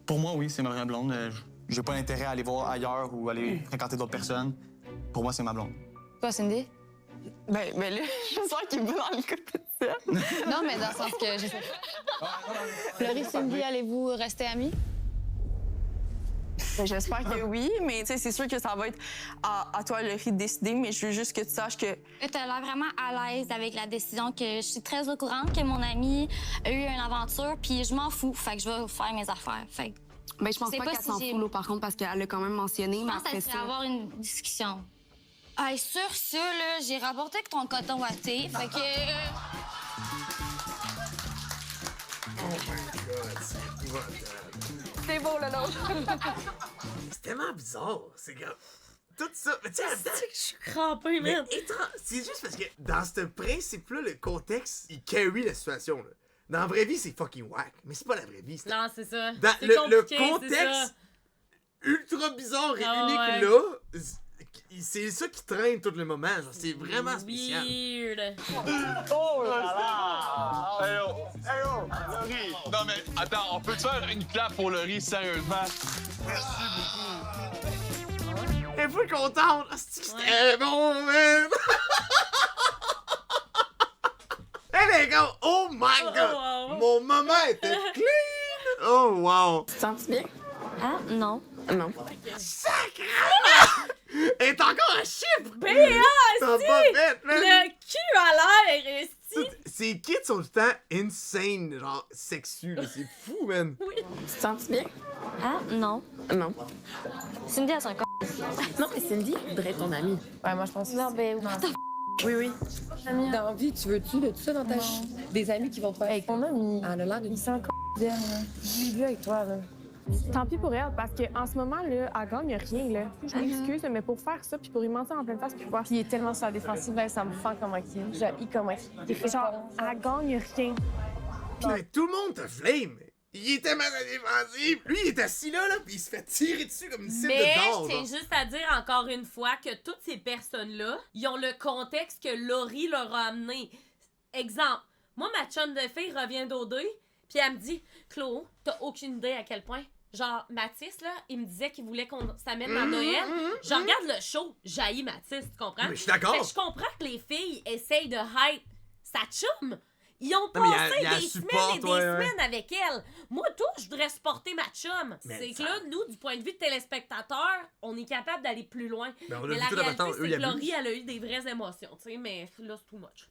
Speaker 6: Pour moi, oui, c'est ma vraie blonde. J'ai pas intérêt à aller voir ailleurs ou aller fréquenter d'autres personnes. Pour moi, c'est ma blonde.
Speaker 3: Toi, Cindy?
Speaker 13: Ben là, je sens qu'il est dans le côté de ça.
Speaker 3: Non, mais dans le sens que je sais pas. Laurie, Cindy, allez-vous rester amis?
Speaker 13: Ben, j'espère que oui, mais c'est sûr que ça va être à toi, Laurie, de décider, mais je veux juste que tu saches que...
Speaker 21: T'as l'air vraiment à l'aise avec la décision, que je suis très au courant que mon ami a eu une aventure, puis je m'en fous, fait que je vais faire mes affaires. Fait que...
Speaker 16: Ben, je pense pas qu'elle s'en fout, là, par contre, parce qu'elle l'a quand même mentionné, mais après ça...
Speaker 21: avoir une discussion. Ah, sur ça, là, j'ai rapporté que ton coton watté, fait que...
Speaker 2: Oh my God, c'est épouvantable.
Speaker 13: C'est beau, le l'autre.
Speaker 2: C'est tellement bizarre, c'est grave. Tout ça, mais tu sais,
Speaker 1: je suis crampée, man.
Speaker 2: C'est juste parce que dans ce principe-là, le contexte, il carry la situation, là. Dans la vraie vie, c'est fucking whack, mais c'est pas la vraie vie.
Speaker 1: Non, c'est ça.
Speaker 2: Dans le contexte ultra bizarre et unique là, c'est ça qui traîne tout le moment. C'est vraiment spécial.
Speaker 1: Weird.
Speaker 10: Oh là là! Hey oh! Laurie! Non mais attends, on peut te faire une clap pour Laurie, sérieusement? Merci beaucoup.
Speaker 2: Elle est plus contente. C'était bon, man! Elle est comme, oh my God! Mon moment était clean! Oh wow!
Speaker 3: Tu te sens bien?
Speaker 21: Ah, non.
Speaker 3: Non.
Speaker 2: Sacrément! Elle est encore à chiffre!
Speaker 1: B.A.
Speaker 2: T'as pas fait, man!
Speaker 1: Le cul à l'air, esti!
Speaker 2: Ces kids sont tout le temps insane, genre sexu, là. C'est fou, man!
Speaker 3: Oui. Tu te sens bien?
Speaker 21: Ah, non.
Speaker 3: Non.
Speaker 21: Cindy a son corps.
Speaker 4: Non, mais Cindy voudrait être ton amie.
Speaker 3: Ouais, moi, je pense que
Speaker 21: non, ben,
Speaker 4: oui, oui. Dans la vie, tu veux-tu de tout ça dans ta vie? Des amis qui vont te faire.
Speaker 17: Avec mon ami.
Speaker 4: Elle a l'air d'une.
Speaker 17: Il s'en d'elle, là. Je l'ai vu avec toi, là. Tant pis pour elle, parce qu'en ce moment, là, elle gagne rien, là. Je m'excuse, mais pour faire ça, puis pour y mentir en pleine face, puis voir. Puis il est tellement sur la défensive, là, ça me fend comment il est. J'ai comment il est. Genre, elle gagne rien.
Speaker 2: Mais tout le monde te flame! Il était mal à la défensive! Lui, il est assis là, puis il se fait tirer dessus comme une cible de d'or.
Speaker 1: Mais c'est juste à dire encore une fois que toutes ces personnes-là, ils ont le contexte que Laurie leur a amené. Exemple, moi, ma chum de fille revient d'OD, puis elle me dit « Chloé, t'as aucune idée à quel point... » Genre, Mathis, là, il me disait qu'il voulait qu'on s'amène à Noël. Je regarde le show, j'haïs Mathis, tu comprends?
Speaker 2: Mais je suis d'accord.
Speaker 1: Fait que je comprends que les filles essayent de hype sa chum. Ils ont
Speaker 2: Non, mais
Speaker 1: passé
Speaker 2: y a
Speaker 1: des
Speaker 2: support,
Speaker 1: semaines et des semaines avec elle. Moi, tout, je voudrais supporter ma chum. C'est que là, nous, du point de vue de téléspectateur, on est capable d'aller plus loin.
Speaker 2: Ben, on a
Speaker 1: mais
Speaker 2: vu
Speaker 1: la
Speaker 2: tout
Speaker 1: réalité,
Speaker 2: eux,
Speaker 1: c'est
Speaker 2: ils
Speaker 1: que Laurie,
Speaker 2: abusent.
Speaker 1: elle a eu des vraies émotions, tu sais, mais là, c'est too much.